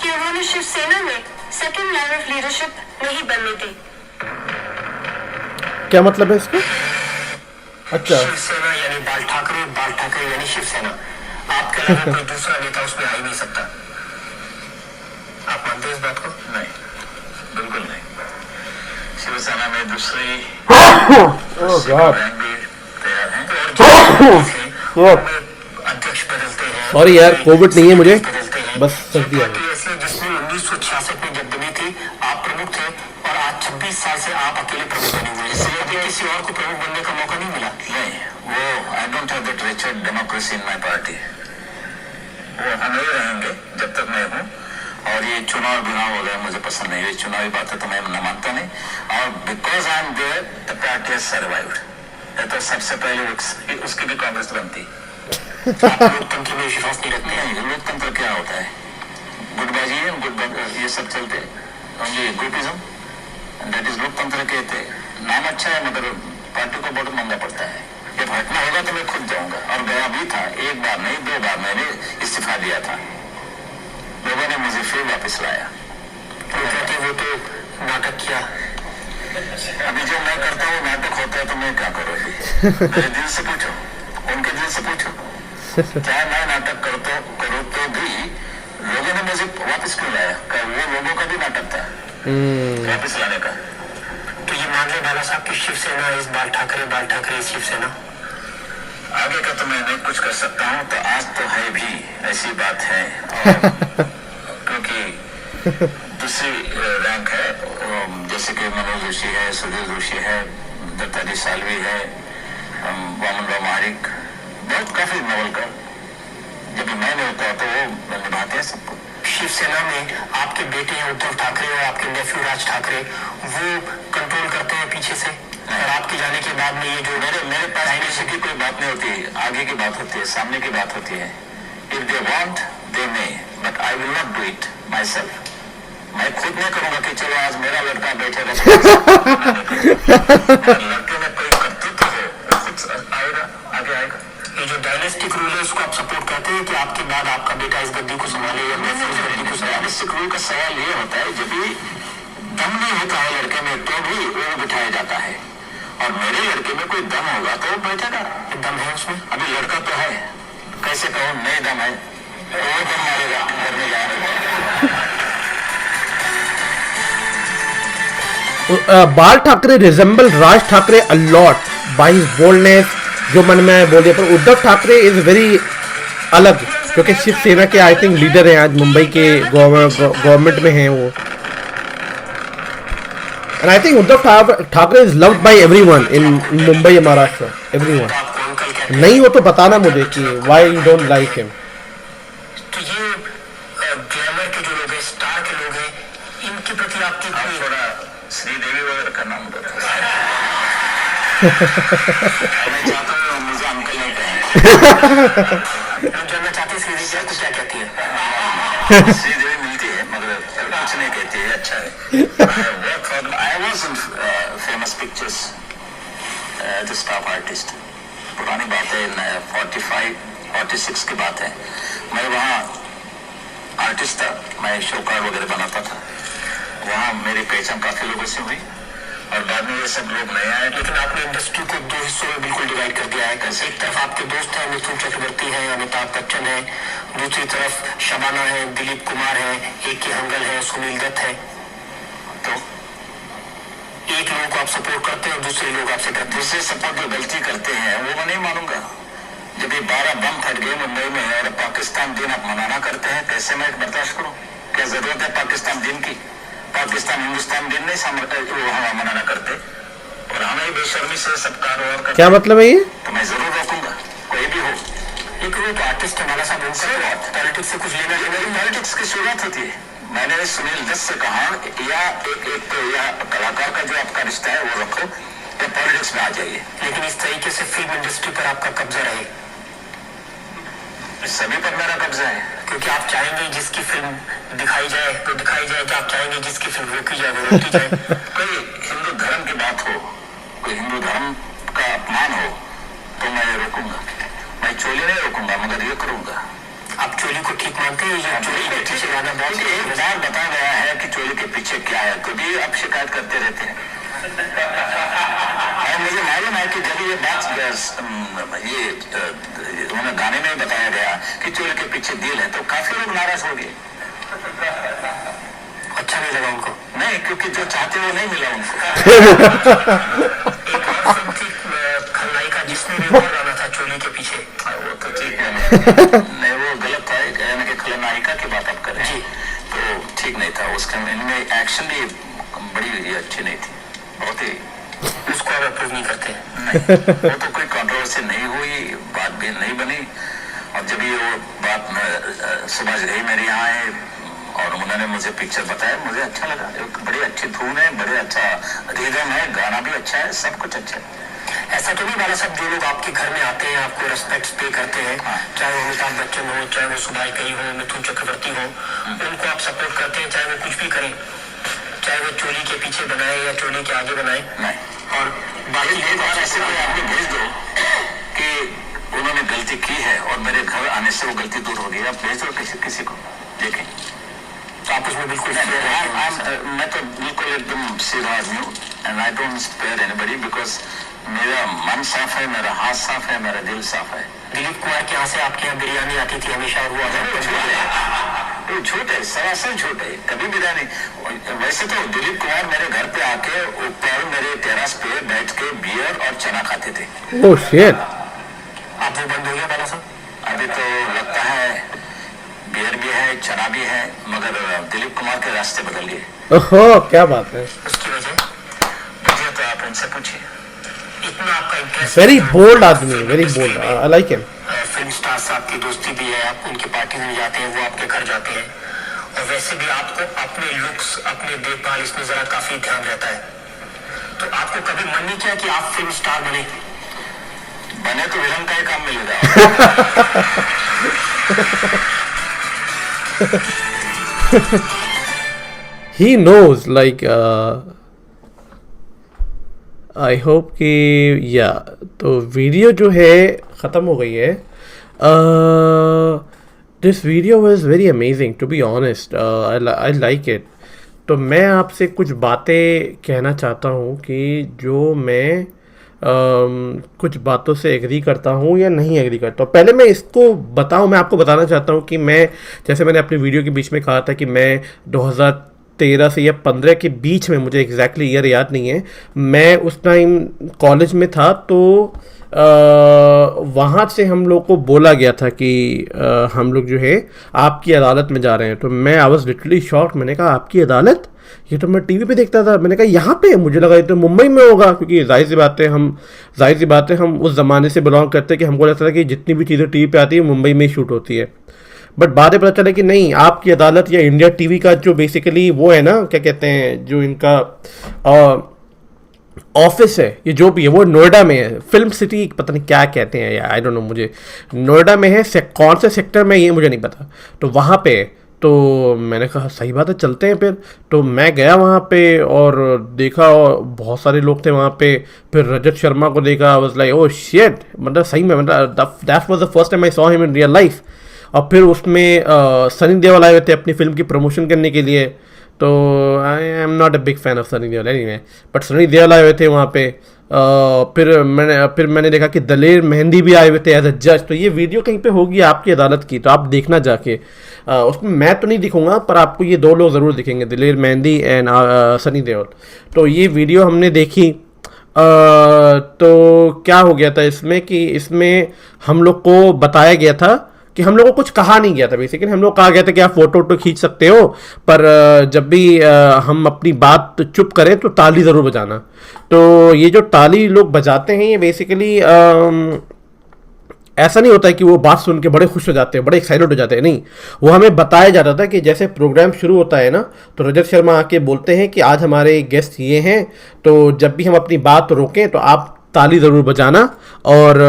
कि उन्होंने शिवसेना में सेकेंड लाइन ऑफ लीडरशिप नहीं बनने दी। क्या मतलब है इसका? अच्छा, शिवसेना यानी बाल ठाकरे यानी शिवसेना। आपके अलावा कोई दूसरा नेता उसमें आ ही नहीं सकता। आप मानते हैं इस बात को? नहीं, बिल्कुल नहीं। शिवसेना में दूसरी भी तैयार हैं। अध्यक्ष बदलते हैं। सॉरी यार, कोविड नहीं है मुझे, बदलते हैं। बस सर्दी आ गई। पार्टी ऐसी है जिसमें 1966 में जब बनी थी आप प्रमुख थे और आज 26 साल से आप अकेले प्रमुख बने हुए हैं, इसलिए अभी किसी और को प्रमुख बनने का मौका नहीं मिला। नहीं, वो I don't have that Richard democracy in my party. वो हम ही रहेंगे जब तक मैं हूँ। और ये चुनाव वगैरह मुझे पसंद नहीं है, चुनावी बातें तो मैं न मानता नहीं। और because I am there the party has survived. तो सबसे पहले उसकी भी कांग्रेस बनती। लोकतंत्र में विश्वास नहीं रखते हैं। नहीं, लोकतंत्र क्या होता है? गुटबाजी है, ये सब चलते ओनली ग्रुपिज्म, दैट इज लोकतंत्र कहते। नाम अच्छा है मगर पार्टी को बहुत महंगा पड़ता है। जब हटना होगा तो मैं खुद जाऊंगा, और गया भी था, एक बार नहीं 2 बार मैंने इस्तीफा दिया था। लोगों ने मुझे फिर वापस लाया। तो कहते वो तो नाटक किया। अभी जो मैं करता हूँ नाटक होता है तो मैं क्या करूँ? मेरे दिल से पूछो, उनके दिल से पूछो, क्या मैं नाटक करूँ तो भी लोगों ने मुझे वापस क्यों लाया? वो लोगों का भी नाटक था वापस लाने का। तो ये मान लें बाला साहब की शिवसेना इस बाल ठाकरे शिवसेना। आगे का तो मैं नहीं कुछ कर सकता हूँ, तो आज तो है भी ऐसी बात है। और क्योंकि दूसरी रैंक है, जैसे कि मनोज जोशी है, सुधीर जोशी है, दत्ताजी सालवी है, वामन राव महारिक, बहुत काफी नवलकर। जब मैं नहीं होता तो वो निभाते हैं सबको। शिवसेना में आपके बेटे हैं उद्धव ठाकरे और आपके नेफ्यू राज ठाकरे, वो कंट्रोल करते हैं पीछे से। और आपके जाने के बाद में ये जो मेरे पास पीछे की कोई बात नहीं होती, आगे की बात होती है, सामने की बात होती है। If they want they may, but I will not do it my self. मैं खुद नहीं करूंगा कि चलो आज मेरा लड़का बैठेगा। लड़के में कोई कर्तृत्व हो, कुछ आएगा, आगे आएगा। ये जो डायनेस्टिक रूल है उसको आप सपोर्ट करते हैं कि आपके बाद आपका बेटा इस गद्दी को संभाले या नेफ्यू इस गद्दी को संभाले? डायनेस्टिक रूल का सवाल ये होता है, जब भी दम नहीं होता है लड़के में तो भी वो बिठाया जाता है, और मेरे लड़के में कोई दम होगा तो वो बैठेगा। दम है उसमें? अभी लड़का तो है, कैसे कहो नहीं दम है, वो दम मारेगा घर में जाएगा। बाल Thackeray resemble Raj Thackeray a lot by his boldness, जो मन में बोले। पर उद्धव ठाकरे इज वेरी अलग, क्योंकि शिवसेना के आई थिंक लीडर हैं, आज मुंबई के गवर्नमेंट में हैं वो। And I think Uddhav Thackeray is loved by everyone in Mumbai, Maharashtra, everyone. आपको अंकल कहते नहीं हो तो बताना मुझे कि why you don't like him. तो ये ग्लैमर के जो लोग हैं, स्टार के लोग हैं, इनके प्रति आपकी आप कोई थोड़ा श्रीदेवी वगैरह का नाम बताओ। मैं चाहता हूँ मुझे अंकल नहीं कहें। जानना चाहते हैं श्रीदेवी को क्या कहती है? श्रीदेवी मिलती है मगर कुछ नहीं कहती है, I was in famous pictures as a staff artist. पुरानी बात है, 45-46 की बात है. मैं वहाँ आर्टिस्ट था, मैं शो कार्ड वगैरह बनाता था. वहाँ मेरी पहचान काफी लोगों से हुई और बाद में ये सब लोग नए आए. लेकिन आपने इंडस्ट्री को दो हिस्सों में बिल्कुल डिवाइड कर दिया है. कैसे एक तरफ आपके दोस्त हैं, मिथुन चक्रवर्ती हैं, अमिताभ बच्चन है, दूसरी तरफ शबाना है, दिलीप कुमार है, एक के हंगल है, सुनील दत्त है. तो एक लोगों को आप सपोर्ट करते हैं और दूसरे लोग आपसे डरते हैं. दूसरे सपोर्ट जो गलती करते हैं वो मैं नहीं मानूंगा. जब ये 12 बम फट गए मुंबई में और पाकिस्तान दिन आप मनाना करते हैं, कैसे मैं बर्दाश्त करूं? क्या जरूरत है पाकिस्तान दिन की? पाकिस्तान हिंदुस्तान दिन नहीं हम मनाना करते और हमें बेशर्मी से सब कारोबार करते. क्या मतलब है ये? तो मैं जरूर रोकूंगा, कोई भी हो. लेकिन वो आर्टिस्ट है, माला साहब, उनका पॉलिटिक्स से कुछ लेना देना नहीं. पॉलिटिक्स की शुरुआत होती है. मैंने सुनील दत्त से कहा या एक तो या कलाकार का जो आपका रिश्ता है वो रखो या पॉलिटिक्स में आ जाइए. लेकिन इस तरीके से फिल्म इंडस्ट्री पर आपका कब्जा रहे. सभी पर मेरा कब्जा है. क्योंकि आप चाहेंगे जिसकी फिल्म दिखाई जाए तो दिखाई जाए, आप चाहेंगे जिसकी फिल्म रोकी जाए वो रोकी जाए. कोई हिंदू धर्म की बात हो, कोई हिंदू धर्म का अपमान हो तो मैं रोकूंगा. मैं चोली नहीं रोकूंगा मगर ये करूंगा. आप चोली को ठीक मानते हैं? ये चोली के पीछे गाना बहुत एक बार बताया गया है कि चोली के पीछे क्या है, कभी आप शिकायत करते रहते हैं. और मुझे मालूम है कि जब ये बात ये उन्होंने गाने में बताया गया कि चोली के पीछे दिल है तो काफी लोग नाराज हो गए. अच्छा नहीं लगा उनको? नहीं, क्योंकि जो चाहते वो नहीं मिला उनको. एक और फिल्म थी खलनायिका जिसने भी और गाना था चोली के पीछे. वो तो ठीक है. नहीं, वो गलत था. यानी कि खलनायिका की बात आप कर रहे हैं तो ठीक नहीं था. उसका इनमें एक्शन भी बड़ी अच्छी नहीं थी, बहुत ही. उसको आप अप्रूव नहीं करते? नहीं, वो तो कोई कंट्रोवर्सी नहीं हुई, बात भी नहीं बनी. और जब ये वो बात सुभाष घई मेरे यहाँ आए और उन्होंने मुझे पिक्चर बताया, मुझे अच्छा लगा. एक बड़ी अच्छी धुन है, बड़े अच्छा रिदम है, गाना भी अच्छा है, सब कुछ अच्छा है. ऐसा तो नहीं वाला साहब, जो लोग आपके घर में आते हैं आपको रेस्पेक्ट पे करते हैं, चाहे वो अमिताभ बच्चन हो, चाहे वो सुभाष घई हो, मिथुन चक्रवर्ती हो, उनको आप सपोर्ट करते हैं चाहे वो कुछ भी करें, चाहे वो चोली के पीछे बनाए या चोली के आगे बनाए? नहीं. और बाकी एक बार ऐसे कोई आदमी भेज दो कि उन्होंने गलती की है और मेरे घर आने से वो गलती दूर हो गई, आप भेज दो किसी को, देखें. तो आप उसमें बिल्कुल मैं तो बिल्कुल एकदम सीधा आदमी हूँ and I don't spare anybody because मेरा मन साफ है, मेरा हाथ साफ है, मेरा दिल साफ है. दिलीप कुमार के यहाँ से आपके यहाँ बिरयानी आती थी हमेशा और वो झूठ है, सरासर झूठ है. कभी बिरयानी. वैसे तो दिलीप कुमार मेरे घर पे आके ऊपर मेरे टेरेस पे बैठ के बियर और चना खाते थे. Oh shit. आप वो बंद हो गया वाला साहब? अभी तो लगता है बियर भी है, चना भी है, मगर दिलीप कुमार के रास्ते बदल गए. ओहो, क्या बात है. उसकी वजह मुझे तो आप उनसे पूछिए. इतना आपका इंटरेस्ट. वेरी बोल्ड आदमी, very bold. I like him. Film star से आपकी दोस्ती भी है, आप उनकी पार्टी में जाते हैं, वो आपके घर जाते हैं, और वैसे भी आपको अपने लुक्स, अपने देखभाल, इसमें जरा काफी ध्यान रहता है. तो आपको कभी मन नहीं किया कि आप फिल्म स्टार बने तो विलन का ही काम मिलेगा. He knows, like, I hope कि या तो वीडियो जो है ख़त्म हो गई है. This video was very amazing to be honest. I like it. तो मैं आपसे कुछ बातें कहना चाहता हूँ कि जो मैं कुछ बातों से एग्री करता हूँ या नहीं एग्री करता हूँ. पहले मैं इसको बताऊँ, मैं आपको बताना चाहता हूँ कि मैं, जैसे मैंने अपनी वीडियो के बीच में कहा था कि मैं 2013 से या 15 के बीच में, मुझे एग्जैक्टली ईयर याद नहीं है, मैं उस टाइम कॉलेज में था. तो वहाँ से हम लोग को बोला गया था कि हम लोग जो है आपकी अदालत में जा रहे हैं. तो मैं आई वाज लिटरली शॉक्ड. मैंने कहा आपकी अदालत? ये तो मैं टीवी पे देखता था. मैंने कहा यहाँ पे? मुझे लगा ये तो मुंबई में होगा, क्योंकि जाहिर सी बात है हम उस ज़माने से बिलोंग करते हैं कि हमको लगता था कि जितनी भी चीज़ें टीवी पे आती है मुंबई में ही शूट होती है. बट बाद में पता चला कि नहीं, आपकी अदालत या इंडिया टीवी का जो बेसिकली वो है ना, क्या कहते हैं, जो इनका ऑफिस है, ये जो भी है वो नोएडा में है. फिल्म सिटी पता नहीं क्या कहते हैं, या आई डोंट नो, मुझे नोएडा में है. कौन से सेक्टर में ये मुझे नहीं पता. तो वहाँ पे तो मैंने कहा सही बात है, चलते हैं फिर। तो मैं गया वहाँ पे और देखा, और बहुत सारे लोग थे वहाँ पे। फिर रजत शर्मा को देखा, वाज लाइक ओह शिट, मतलब सही में, मतलब that was the first time I saw him in real life. और फिर उसमें सनी देओल आए हुए थे अपनी फिल्म की प्रमोशन करने के लिए। तो आई am not a big fan of Sunny Deol anyway, but Sunny Deol आए हुए थे वहाँ पे। फिर मैंने देखा कि दलेर मेहंदी भी आए हुए थे एज अ जज। तो ये वीडियो कहीं पे होगी आपकी अदालत की, तो आप देखना जाके। उसमें मैं तो नहीं दिखूंगा, पर आपको ये दो लोग ज़रूर दिखेंगे, दलेर मेहंदी एंड सनी देओल। तो ये वीडियो हमने देखी। तो क्या हो गया था इसमें कि इसमें हम लोग को बताया गया था कि हम लोग को कुछ कहा नहीं गया था। बेसिकली हम लोग कहा गया था कि आप फोटो वोटो खींच सकते हो, पर जब भी हम अपनी बात चुप करें तो ताली ज़रूर बजाना। तो ये जो ताली लोग बजाते हैं, ये बेसिकली ऐसा नहीं होता है कि वो बात सुन के बड़े खुश हो जाते हैं, बड़े एक्साइटेड हो जाते हैं, नहीं। वो हमें बताया जाता था कि जैसे प्रोग्राम शुरू होता है ना, तो रजत शर्मा आके बोलते हैं कि आज हमारे गेस्ट ये हैं, तो जब भी हम अपनी बात रोकें तो आप ताली ज़रूर बजाना और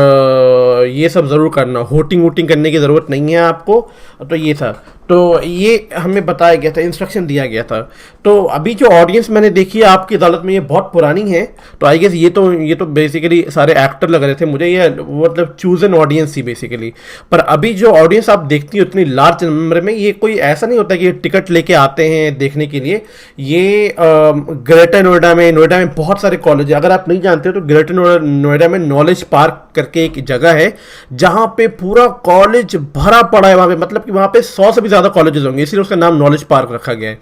ये सब ज़रूर करना, होटिंग वोटिंग करने की ज़रूरत नहीं है आपको। तो ये था, तो ये हमें बताया गया था, इंस्ट्रक्शन दिया गया था। तो अभी जो ऑडियंस मैंने देखी है आपकी अदालत में, ये बहुत पुरानी है। तो आई गेस ये तो बेसिकली सारे एक्टर लग रहे थे मुझे, ये मतलब चूज एन ऑडियंस थी बेसिकली। पर अभी जो ऑडियंस आप देखती हो इतनी लार्ज नंबर में, ये कोई ऐसा नहीं होता कि ये टिकट लेके आते हैं देखने के लिए। ये ग्रेटर नोएडा में बहुत सारे कॉलेज है। अगर आप नहीं जानते हो तो ग्रेटर नोएडा में नॉलेज पार्क करके एक जगह है जहाँ पे पूरा कॉलेज भरा पड़ा है। वहाँ पे मतलब कि वहाँ पे 100 से भी ज़्यादा कॉलेजेस होंगे, इसीलिए उसका नाम नॉलेज पार्क रखा गया है।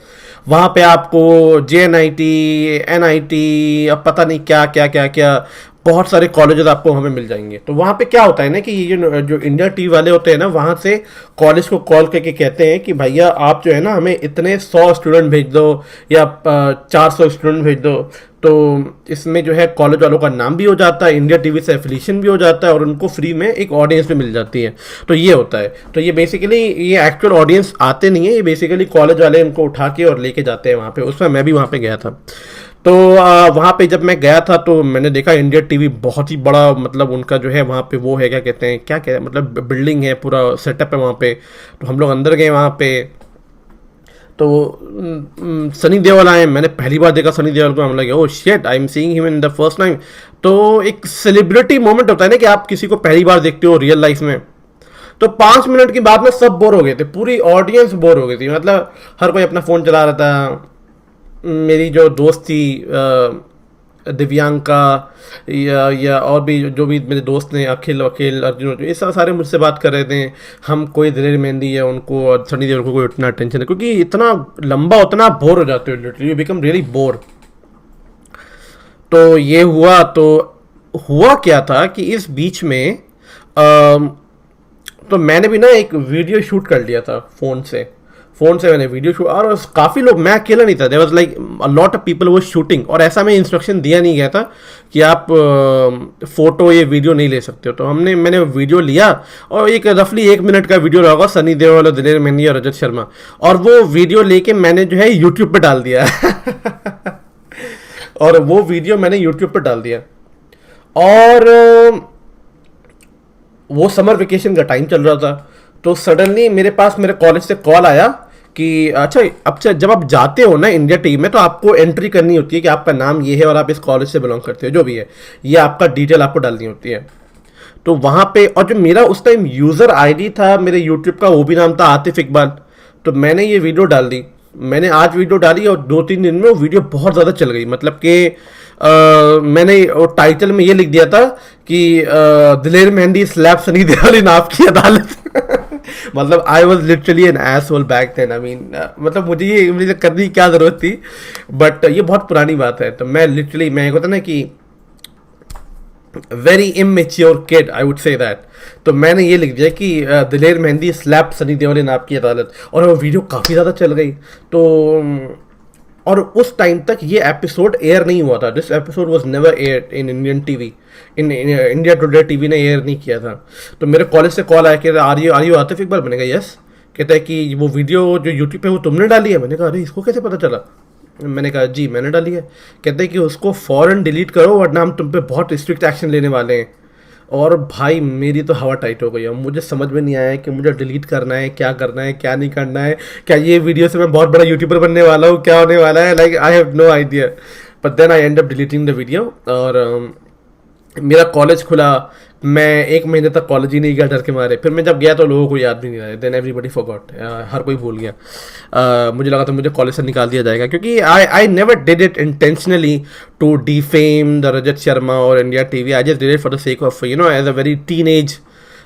वहाँ पे आपको JNIT, NIT, अब पता नहीं क्या क्या क्या क्या बहुत सारे कॉलेजेस आपको हमें मिल जाएंगे। तो वहाँ पे क्या होता है ना कि ये जो इंडिया टीवी वाले होते हैं ना, वहाँ से कॉलेज को कॉल करके कहते हैं कि भैया आप जो है ना हमें इतने 100 स्टूडेंट भेज दो या 400 स्टूडेंट भेज दो। तो इसमें जो है कॉलेज वालों का नाम भी हो जाता है, इंडिया टीवी से एफिलिएशन भी हो जाता है और उनको फ्री में एक ऑडियंस भी मिल जाती है। तो ये होता है। तो ये बेसिकली ये एक्चुअल ऑडियंस आते नहीं है, ये बेसिकली कॉलेज वाले इनको उठा के और लेके जाते हैं वहाँ पे। उसमें मैं भी वहाँ पे गया था। तो वहाँ पे जब मैं गया था तो मैंने देखा इंडिया टीवी बहुत ही बड़ा, मतलब उनका जो है वहाँ पे वो है, क्या कहते हैं, क्या कहते हैं, मतलब बिल्डिंग है, पूरा सेटअप है वहाँ पे। तो हम लोग अंदर गए वहाँ पे, तो सनी देओल आए। मैंने पहली बार देखा सनी देओल को, हम लगे oh shit, I am seeing him in the first time. तो एक सेलिब्रिटी मोमेंट होता है ना कि आप किसी को पहली बार देखते हो रियल लाइफ में। तो 5 मिनट की बाद में सब बोर हो गए थे, पूरी ऑडियंस बोर हो गई थी। मतलब हर कोई अपना फ़ोन चला रहा था। मेरी जो दोस्त थी दिव्यांका या और भी जो भी मेरे दोस्त ने, अखिल अर्जुन, ये सब सारे मुझसे बात कर रहे थे। हम कोई दलेर मेहंदी है उनको और सनी देओल को कोई उतना टेंशन है, क्योंकि इतना लंबा उतना बोर हो जाते हो, literally you become really bore. तो ये हुआ। तो हुआ क्या था कि इस बीच में तो मैंने भी ना एक वीडियो शूट कर लिया था फ़ोन से मैंने वीडियो शूट, और काफ़ी लोग, मैं अकेला नहीं था, there was like a lot of people was shooting. और ऐसा में इंस्ट्रक्शन दिया नहीं गया था कि आप फोटो ये वीडियो नहीं ले सकते हो। तो मैंने वीडियो लिया और एक रफली 1 मिनट का वीडियो लगा सनी देओल, दलेर मेहंदी और रजत शर्मा, और वो वीडियो लेके मैंने जो है यूट्यूब पे डाल दिया और वो वीडियो मैंने यूट्यूब पे डाल दिया। और वो समर वेकेशन का टाइम चल रहा था। तो सडनली मेरे पास मेरे कॉलेज से कॉल आया कि अच्छा जब आप जाते हो ना इंडिया टीम में, तो आपको एंट्री करनी होती है कि आपका नाम ये है और आप इस कॉलेज से बिलोंग करते हो, जो भी है, ये आपका डिटेल आपको डालनी होती है। तो वहाँ पे, और जो मेरा उस टाइम यूज़र आईडी था मेरे यूट्यूब का, वो भी नाम था आतिफ इकबाल। तो मैंने ये वीडियो डाल दी, मैंने आज वीडियो डाली और 2-3 दिन में वो वीडियो बहुत ज़्यादा चल गई। मतलब कि मैंने टाइटल में ये लिख दिया था कि दलेर मेहंदी स्लैप सनी देओल इन आपकी अदालत मतलब I was literally an asshole back then. I mean मतलब मुझे करने की क्या ज़रूरत थी, बट ये बहुत पुरानी बात है। तो मैं लिटरली, मैं होता ना कि very immature kid, I would say that. तो मैंने ये लिख दिया कि दलेर मेहंदी स्लैप सनी देओल इन आपकी अदालत, और वो वीडियो काफ़ी ज़्यादा चल गई। तो और उस टाइम तक ये एपिसोड एयर नहीं हुआ था। This episode was never air in Indian TV, in India today TV ने एयर नहीं किया था। तो मेरे कॉलेज से कॉल आया कि आर यू आतिफ इकबाल? मैंने कहा यस। कहता है कि वो वीडियो जो यूट्यूब पे वो तुमने डाली है? मैंने कहा अरे इसको कैसे पता चला? मैंने कहा जी मैंने डाली है। कहते हैं कि उसको फ़ौरन डिलीट करो वरना हम तुम पे बहुत स्ट्रिक्ट एक्शन लेने वाले हैं। और भाई मेरी तो हवा टाइट हो गई है, मुझे समझ में नहीं आया कि मुझे डिलीट करना है क्या नहीं करना है, क्या ये वीडियो से मैं बहुत बड़ा यूट्यूबर बनने वाला हूँ, क्या होने वाला है, like I have no idea. But then I end up deleting the video. और मेरा कॉलेज खुला, मैं 1 महीने तक कॉलेज ही नहीं गया डर के मारे। फिर मैं जब गया तो लोगों को याद भी नहीं रहा, देन एवरीबडी फॉरगॉट, हर कोई भूल गया। मुझे लगा था मुझे कॉलेज से निकाल दिया जाएगा, क्योंकि I never did it intentionally to defame the Rajat Sharma और India TV. I just did it for the sake of as a very teenage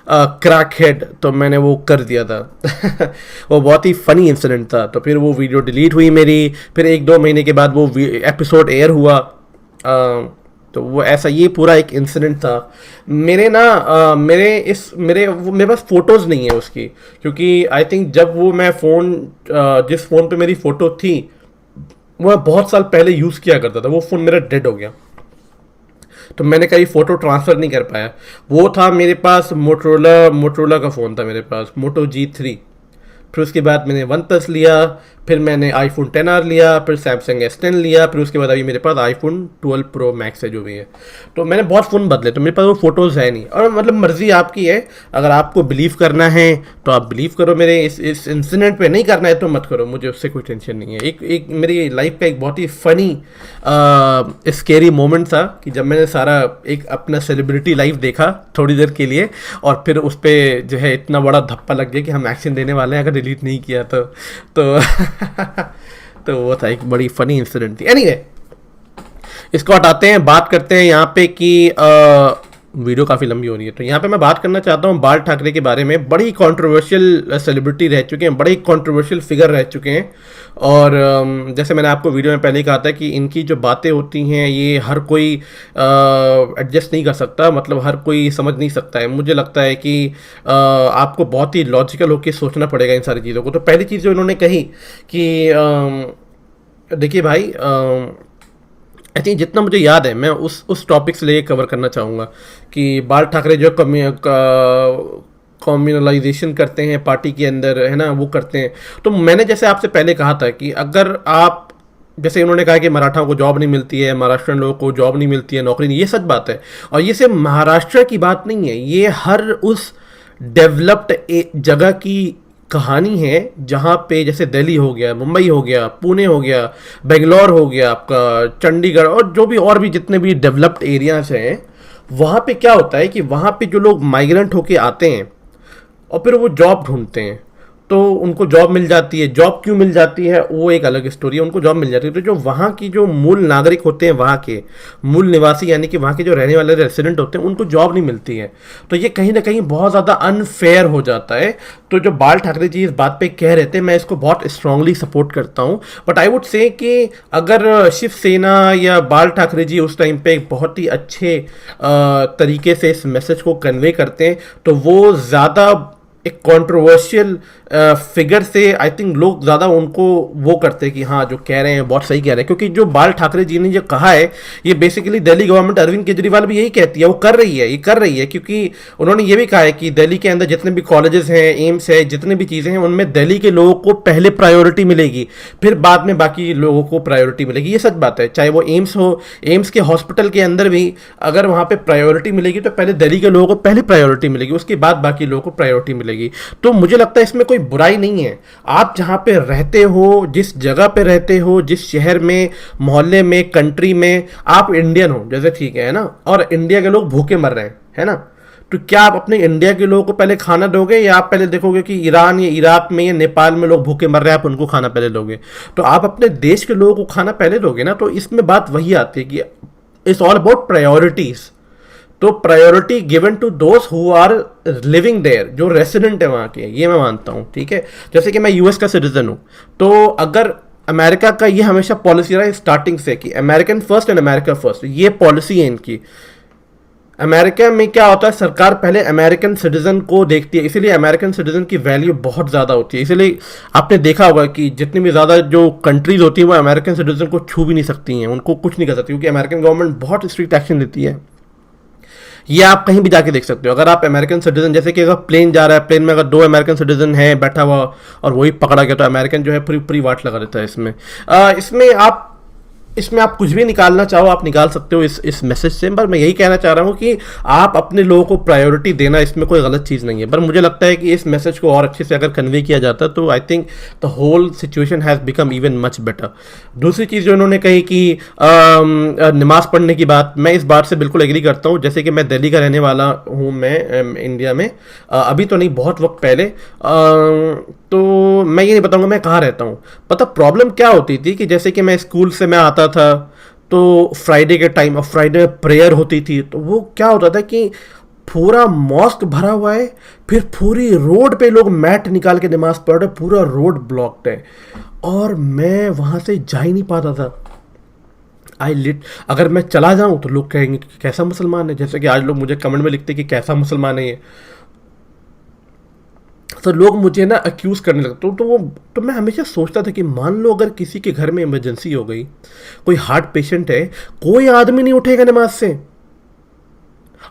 crack head, तो मैंने वो कर दिया था। वो बहुत ही फनी इंसिडेंट था। तो फिर वो वीडियो डिलीट हुई मेरी। फिर 1-2 महीने के बाद वो एपिसोड एयर हुआ। तो वो ऐसा, ये पूरा एक इंसिडेंट था। मेरे ना मेरे पास फ़ोटोज़ नहीं है उसकी, क्योंकि आई थिंक जब वो मैं जिस फ़ोन पे मेरी फ़ोटो थी वो मैं बहुत साल पहले यूज़ किया करता था, वो फ़ोन मेरा डेड हो गया, तो मैंने कहीं फ़ोटो ट्रांसफ़र नहीं कर पाया। वो था मेरे पास मोटरोला का फ़ोन था मेरे पास, मोटो G3। फिर उसके बाद मैंने OnePlus लिया, फिर मैंने iPhone XR लिया, फिर Samsung S10 लिया, फिर उसके बाद अभी मेरे पास iPhone 12 Pro Max है जो भी है। तो मैंने बहुत फ़ोन बदले, तो मेरे पास वो फ़ोटोज़ है नहीं। और मतलब मर्ज़ी आपकी है, अगर आपको बिलीव करना है तो आप बिलीव करो मेरे इस इंसिडेंट पे, नहीं करना है तो मत करो, मुझे उससे कोई टेंशन नहीं है। एक मेरी लाइफ का एक बहुत ही फ़नी स्केरी मोमेंट था कि जब मैंने सारा एक अपना सेलिब्रिटी लाइफ देखा थोड़ी देर के लिए, और फिर उस पर जो है इतना बड़ा धप्पा लग गया कि हम एक्शन देने वाले हैं अगर डिलीट नहीं किया तो तो वो था एक बड़ी फनी इंसिडेंट थी। एनीवे, इसको हटाते हैं, बात करते हैं यहाँ पे कि वीडियो काफ़ी लंबी हो रही है, तो यहाँ पे मैं बात करना चाहता हूँ बाल ठाकरे के बारे में। बड़ी कंट्रोवर्शियल सेलिब्रिटी रह चुके हैं, बड़े कंट्रोवर्शियल फिगर रह चुके हैं। और जैसे मैंने आपको वीडियो में पहले ही कहा था कि इनकी जो बातें होती हैं ये हर कोई एडजस्ट नहीं कर सकता, मतलब हर कोई समझ नहीं सकता है। मुझे लगता है कि आपको बहुत ही लॉजिकल होकर सोचना पड़ेगा इन सारी चीज़ों को। तो पहली चीज़ जो इन्होंने कही कि देखिए भाई, आई थिंक जितना मुझे याद है मैं उस टॉपिक से लेके कवर करना चाहूँगा कि बाल ठाकरे जो कम्युनलाइजेशन करते हैं पार्टी के अंदर, है ना, वो करते हैं। तो मैंने जैसे आपसे पहले कहा था कि अगर आप, जैसे उन्होंने कहा कि मराठाओं को जॉब नहीं मिलती है, महाराष्ट्रियन लोगों को जॉब नहीं मिलती है, नौकरी नहीं, ये सच बात है। और ये सिर्फ महाराष्ट्र की बात नहीं है, ये हर उस डेवलप्ड जगह की कहानी है जहाँ पे जैसे दिल्ली हो गया, मुंबई हो गया, पुणे हो गया, बेंगलोर हो गया, आपका चंडीगढ़, और जो भी और भी जितने भी डेवलप्ड एरियाज हैं, वहाँ पे क्या होता है कि वहाँ पे जो लोग माइग्रेंट होके आते हैं और फिर वो जॉब ढूंढते हैं, तो उनको जॉब मिल जाती है। जॉब क्यों मिल जाती है वो एक अलग स्टोरी है, उनको जॉब मिल जाती है। तो जो वहाँ की जो मूल नागरिक होते हैं, वहाँ के मूल निवासी, यानी कि वहाँ के जो रहने वाले रेसिडेंट होते हैं, उनको जॉब नहीं मिलती है। तो ये कहीं ना कहीं बहुत ज़्यादा अनफेयर हो जाता है। तो जो बाल ठाकरे जी इस बात पे कह रहे थे, मैं इसको बहुत स्ट्रांगली सपोर्ट करता हूँ। बट आई वुड से कि अगर शिवसेना या बाल ठाकरे जी उस टाइम पे बहुत ही अच्छे तरीके से इस मैसेज को कन्वे करते हैं, तो वो ज़्यादा एक कंट्रोवर्शियल फिगर से आई थिंक लोग ज़्यादा उनको वो करते हैं कि हाँ जो कह रहे हैं बहुत सही कह रहे हैं। क्योंकि जो बाल ठाकरे जी ने जो कहा है, ये बेसिकली दिल्ली गवर्नमेंट, अरविंद केजरीवाल भी यही कहती है, वो कर रही है क्योंकि उन्होंने ये भी कहा है कि दिल्ली के अंदर जितने भी कॉलेजेस हैं, एम्स है, जितने भी चीज़ें हैं, उनमें दिल्ली के लोगों को पहले प्रायोरिटी मिलेगी, फिर बाद में बाकी लोगों को प्रायोरिटी मिलेगी। ये सच बात है, चाहे वो एम्स हो, एम्स के हॉस्पिटल के अंदर भी अगर वहाँ पर प्रायोरिटी मिलेगी तो पहले दिल्ली के लोगों को पहले प्रायोरिटी मिलेगी, उसके बाद बाकी लोगों को प्रायोरिटी मिलेगी। तो मुझे लगता है इसमें कोई बुराई नहीं है। आप जहां पे रहते हो, जिस जगह पे रहते हो, जिस शहर में, मोहल्ले में, कंट्री में, आप इंडियन हो जैसे, ठीक है ना, और इंडिया के लोग भूखे मर रहे हैं, है ना, तो क्या आप अपने इंडिया के लोगों को पहले खाना दोगे, या आप पहले देखोगे कि ईरान या इराक में या नेपाल में लोग भूखे मर रहे हैं, आप उनको खाना पहले दोगे? तो आप अपने देश के लोगों को खाना पहले दोगे ना। तो इसमें बात वही आती है कि इट्स ऑल अबाउट प्रायोरिटीज। तो priority given to those who are living there, जो रेसिडेंट है वहाँ के, ये मैं मानता हूँ, ठीक है। जैसे कि मैं यूएस का सिटीजन हूँ, तो अगर अमेरिका का ये हमेशा पॉलिसी रहा है स्टार्टिंग से कि American first and America first, ये पॉलिसी है इनकी। अमेरिका में क्या होता है, सरकार पहले अमेरिकन सिटीजन को देखती है, इसीलिए अमेरिकन सिटीजन की वैल्यू बहुत ज़्यादा होती है। इसीलिए आपने देखा होगा कि जितनी भी ज़्यादा जो कंट्रीज होती हैं वो अमेरिकन सिटीजन को छू भी नहीं सकती हैं, उनको कुछ नहीं कर सकती, क्योंकि अमेरिकन गवर्नमेंट बहुत स्ट्रिक्ट एक्शन लेती है। ये आप कहीं भी जाके देख सकते हो। अगर आप अमेरिकन सिटीजन, जैसे कि अगर प्लेन जा रहा है, प्लेन में अगर 2 अमेरिकन सिटीजन हैं बैठा हुआ और वही पकड़ा गया, तो अमेरिकन जो है पूरी वाट लगा देता है इसमें। इसमें आप इसमें आप कुछ भी निकालना चाहो आप निकाल सकते हो इस मैसेज से, पर मैं यही कहना चाह रहा हूँ कि आप अपने लोगों को प्रायोरिटी देना, इसमें कोई गलत चीज़ नहीं है। पर मुझे लगता है कि इस मैसेज को और अच्छे से अगर कन्वे किया जाता तो I think the whole situation has become even much better. दूसरी चीज़ जो इन्होंने कही कि नमाज पढ़ने की बात, मैं इस बात से बिल्कुल एग्री करता हूँ। जैसे कि मैं दिल्ली का रहने वाला हूँ, मैं इंडिया में अभी तो नहीं, बहुत वक्त पहले, तो मैं ये नहीं बताऊंगा मैं कहाँ रहता हूँ। पता प्रॉब्लम क्या होती थी कि जैसे कि मैं स्कूल से मैं आता था तो फ्राइडे के टाइम, और फ्राइडे प्रेयर होती थी, तो वो क्या होता था कि पूरा मॉस्क भरा हुआ है, फिर पूरी रोड पे लोग मैट निकाल के नमाज पढ़ रहे, पूरा रोड ब्लॉक्ड है, और मैं वहाँ से जा ही नहीं पाता था। अगर मैं चला जाऊँ तो लोग कहेंगे कि कैसा मुसलमान है, जैसे कि आज लोग मुझे कमेंट में लिखते हैं कि कैसा मुसलमान है ये, तो लोग मुझे ना अक्यूज़ करने लगते। तो मैं हमेशा सोचता था कि मान लो अगर किसी के घर में इमरजेंसी हो गई, कोई हार्ट पेशेंट है, कोई आदमी नहीं उठेगा नमाज से,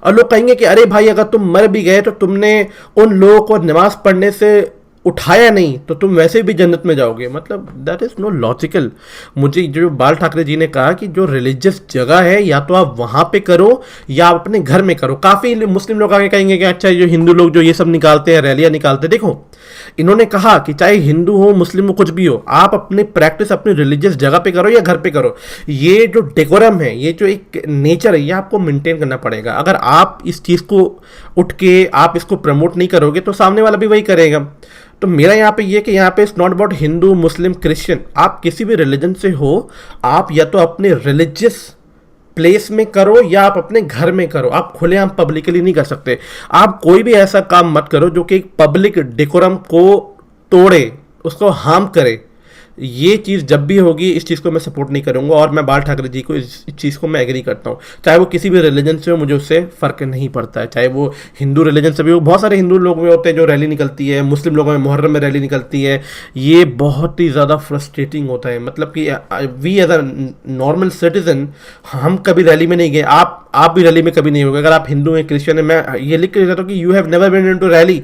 और लोग कहेंगे कि अरे भाई अगर तुम मर भी गए तो तुमने उन लोगों को नमाज पढ़ने से उठाया नहीं तो तुम वैसे भी जन्नत में जाओगे। मतलब दैट इज़ नो लॉजिकल। मुझे जो बाल ठाकरे जी ने कहा कि जो रिलीजियस जगह है या तो आप वहाँ पे करो या आप अपने घर में करो। काफ़ी मुस्लिम लोग आगे कहेंगे कि अच्छा जो हिंदू लोग जो ये सब निकालते हैं, रैलियाँ निकालते हैं, देखो इन्होंने कहा कि चाहे हिंदू हो मुस्लिम हो कुछ भी हो, आप अपनी प्रैक्टिस अपनी रिलीजियस जगह पे करो या घर पे करो। ये जो डेकोरम है, ये जो एक नेचर है, ये आपको मेंटेन करना पड़ेगा। अगर आप इस चीज़ को उठ के आप इसको प्रमोट नहीं करोगे तो सामने वाला भी वही करेगा। तो मेरा यहाँ पे ये कि यहाँ पे it's not about Hindu Muslim Christian, आप किसी भी रिलीजन से हो, आप या तो अपने रिलीजियस प्लेस में करो या आप अपने घर में करो। आप खुलेआम पब्लिकली नहीं कर सकते। आप कोई भी ऐसा काम मत करो जो कि पब्लिक डेकोरम को तोड़े, उसको हार्म करे। ये चीज़ जब भी होगी इस चीज़ को मैं सपोर्ट नहीं करूँगा, और मैं बाल ठाकरे जी को इस चीज़ को मैं एग्री करता हूँ। चाहे वो किसी भी रिलीजन से हो, मुझे उससे फ़र्क नहीं पड़ता है। चाहे वो हिंदू रिलीजन से भी हो, बहुत सारे हिंदू लोग में होते हैं जो रैली निकलती है, मुस्लिम लोगों में मुहर्रम में रैली निकलती है। ये बहुत ही ज़्यादा फ्रस्ट्रेटिंग होता है। मतलब कि we as a normal citizen हम कभी रैली में नहीं गए, आप भी रैली में कभी नहीं होगे। अगर आप हिंदू हैं क्रिश्चियन हैं, मैं ये लिख के कहता हूँ कि you have never been into rally.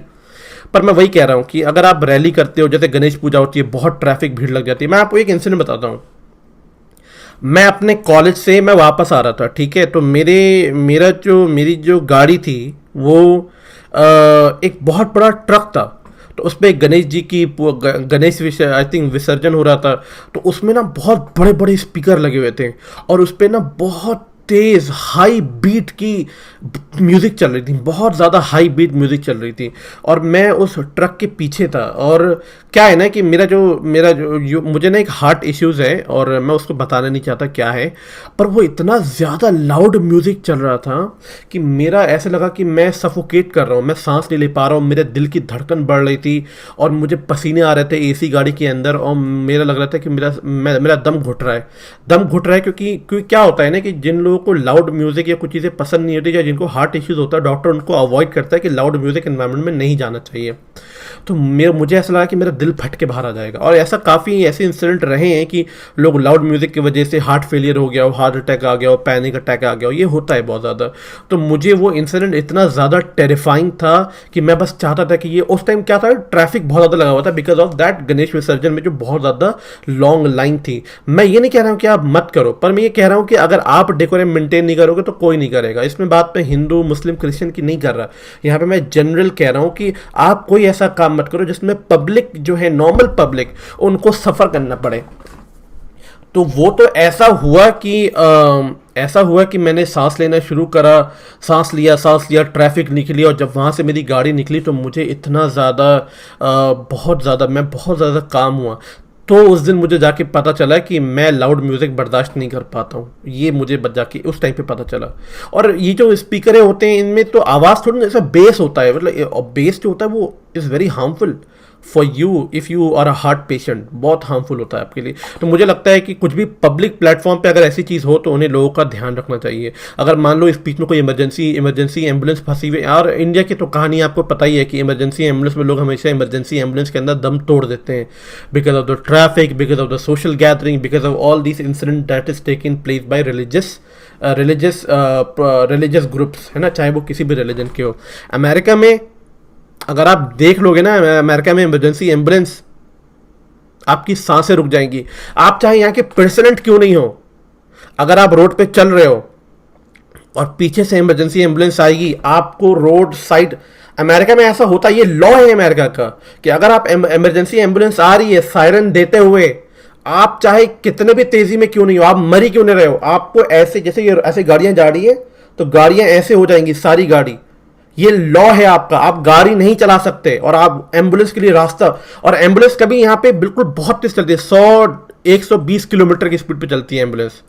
पर मैं वही कह रहा हूँ कि अगर आप रैली करते हो, जैसे गणेश पूजा होती है, बहुत ट्रैफिक भीड़ लग जाती है। मैं आपको एक इंसिडेंट बताता हूँ। मैं अपने कॉलेज से मैं वापस आ रहा था, ठीक है, तो मेरी जो गाड़ी थी वो एक बहुत बड़ा ट्रक था। तो उस पर गणेश जी की गणेश आई थिंक विसर्जन हो रहा था। तो उसमें ना बहुत बड़े बड़े स्पीकर लगे हुए थे, और उस पर ना बहुत तेज़ हाई बीट की म्यूज़िक चल रही थी, बहुत ज़्यादा हाई बीट म्यूज़िक चल रही थी, और मैं उस ट्रक के पीछे था। और क्या है ना कि मेरा जो मुझे ना एक हार्ट इश्यूज़ है, और मैं उसको बताना नहीं चाहता क्या है, पर वो इतना ज़्यादा लाउड म्यूज़िक चल रहा था कि मेरा ऐसे लगा कि मैं सफोकेट कर रहा हूँ, मैं सांस नहीं ले पा रहा हूँ, मेरे दिल की धड़कन बढ़ रही थी, और मुझे पसीने आ रहे थे एसी गाड़ी के अंदर, और मेरा लग रहा था कि मेरा दम घुट रहा है। क्योंकि क्या होता है ना कि जिन लोगों को लाउड म्यूज़िक या कुछ चीज़ें पसंद नहीं होती, या जिनको हार्ट इश्यूज़ होता है, डॉक्टर उनको अवॉइड करता है कि लाउड म्यूज़िक एनवायरनमेंट में नहीं जाना चाहिए। तो मुझे ऐसा लगा कि मेरा दिल फट के बाहर आ जाएगा। और काफ़ी ऐसे इंसिडेंट रहे हैं कि लोग लाउड म्यूज़िक की वजह से हार्ट फेलियर हो गया हो, हार्ट अटैक आ गया हो, पैनिक अटैक आ गया हो, ये होता है बहुत ज़्यादा। तो मुझे वो इंसिडेंट इतना ज़्यादा टेरिफाइंग था कि मैं बस चाहता था कि ये उस टाइम क्या था, ट्रैफिक बहुत ज़्यादा लगा हुआ था बिकॉज ऑफ दैट गणेश विसर्जन में जो बहुत ज़्यादा लॉन्ग लाइन थी। मैं ये नहीं कह रहा हूँ कि आप मत करो, पर मैं ये कह रहा हूँ कि अगर आप डेकोरम मेंटेन नहीं करोगे तो कोई नहीं करेगा। इसमें बात मैं हिंदू मुस्लिम क्रिश्चियन की नहीं कर रहा, यहाँ पे मैं जनरल कह रहा हूँ कि आप कोई ऐसा काम मत करो जिसमें पब्लिक जो है, नॉर्मल पब्लिक, उनको सफ़र करना पड़े। तो वो तो ऐसा हुआ कि मैंने सांस लेना शुरू करा, सांस लिया, ट्रैफिक निकली, और जब वहाँ से मेरी गाड़ी निकली तो मुझे इतना ज़्यादा बहुत ज़्यादा काम हुआ। तो उस दिन मुझे जाके पता चला कि मैं लाउड म्यूज़िक बर्दाश्त नहीं कर पाता हूँ। ये मुझे जाके उस टाइम पे पता चला। और ये जो स्पीकर होते हैं इनमें तो आवाज़ थोड़ी ऐसा बेस होता है, मतलब बेस जो होता है वो is very harmful for you if you are a heart patient, बहुत हार्मफुल होता है आपके लिए। तो मुझे लगता है कि कुछ भी पब्लिक प्लेटफॉर्म पे अगर ऐसी चीज़ हो तो उन्हें लोगों का ध्यान रखना चाहिए। अगर मान लो इस बीच में कोई इमरजेंसी एम्बुलेंस फंसी हुई, और इंडिया की तो कहानी आपको पता ही है कि इमरजेंसी एम्बुलेंस में लोग हमेशा इमरजेंसी एम्बुलेंस के अंदर दम तोड़ देते हैं because of the traffic, because of the social gathering, because of all this incident that is taking place by religious groups, है ना, चाहे वो किसी भी रिलीजन के हो। अमेरिका में अगर आप देख लोगे ना, अमेरिका में इमरजेंसी एम्बुलेंस, आपकी सांसें रुक जाएंगी। आप चाहे यहाँ के प्रेसिडेंट क्यों नहीं हो, अगर आप रोड पे चल रहे हो और पीछे से इमरजेंसी एम्बुलेंस आएगी, आपको रोड साइड, अमेरिका में ऐसा होता है, ये लॉ है अमेरिका का कि अगर आप इमरजेंसी एम्बुलेंस आ रही है सायरन देते हुए, आप चाहे कितने भी तेजी में क्यों नहीं हो, आप मरी क्यों नहीं रहे हो, आपको ऐसे, जैसे ये ऐसे गाड़ियां जा रही है तो गाड़ियां ऐसे हो जाएंगी सारी गाड़ी, ये लॉ है आपका, आप गाड़ी नहीं चला सकते। और आप एम्बुलेंस के लिए रास्ता, और एम्बुलेंस कभी यहाँ पे बिल्कुल बहुत तेज चलती है, 100-120 किलोमीटर की स्पीड पे चलती है एम्बुलेंस।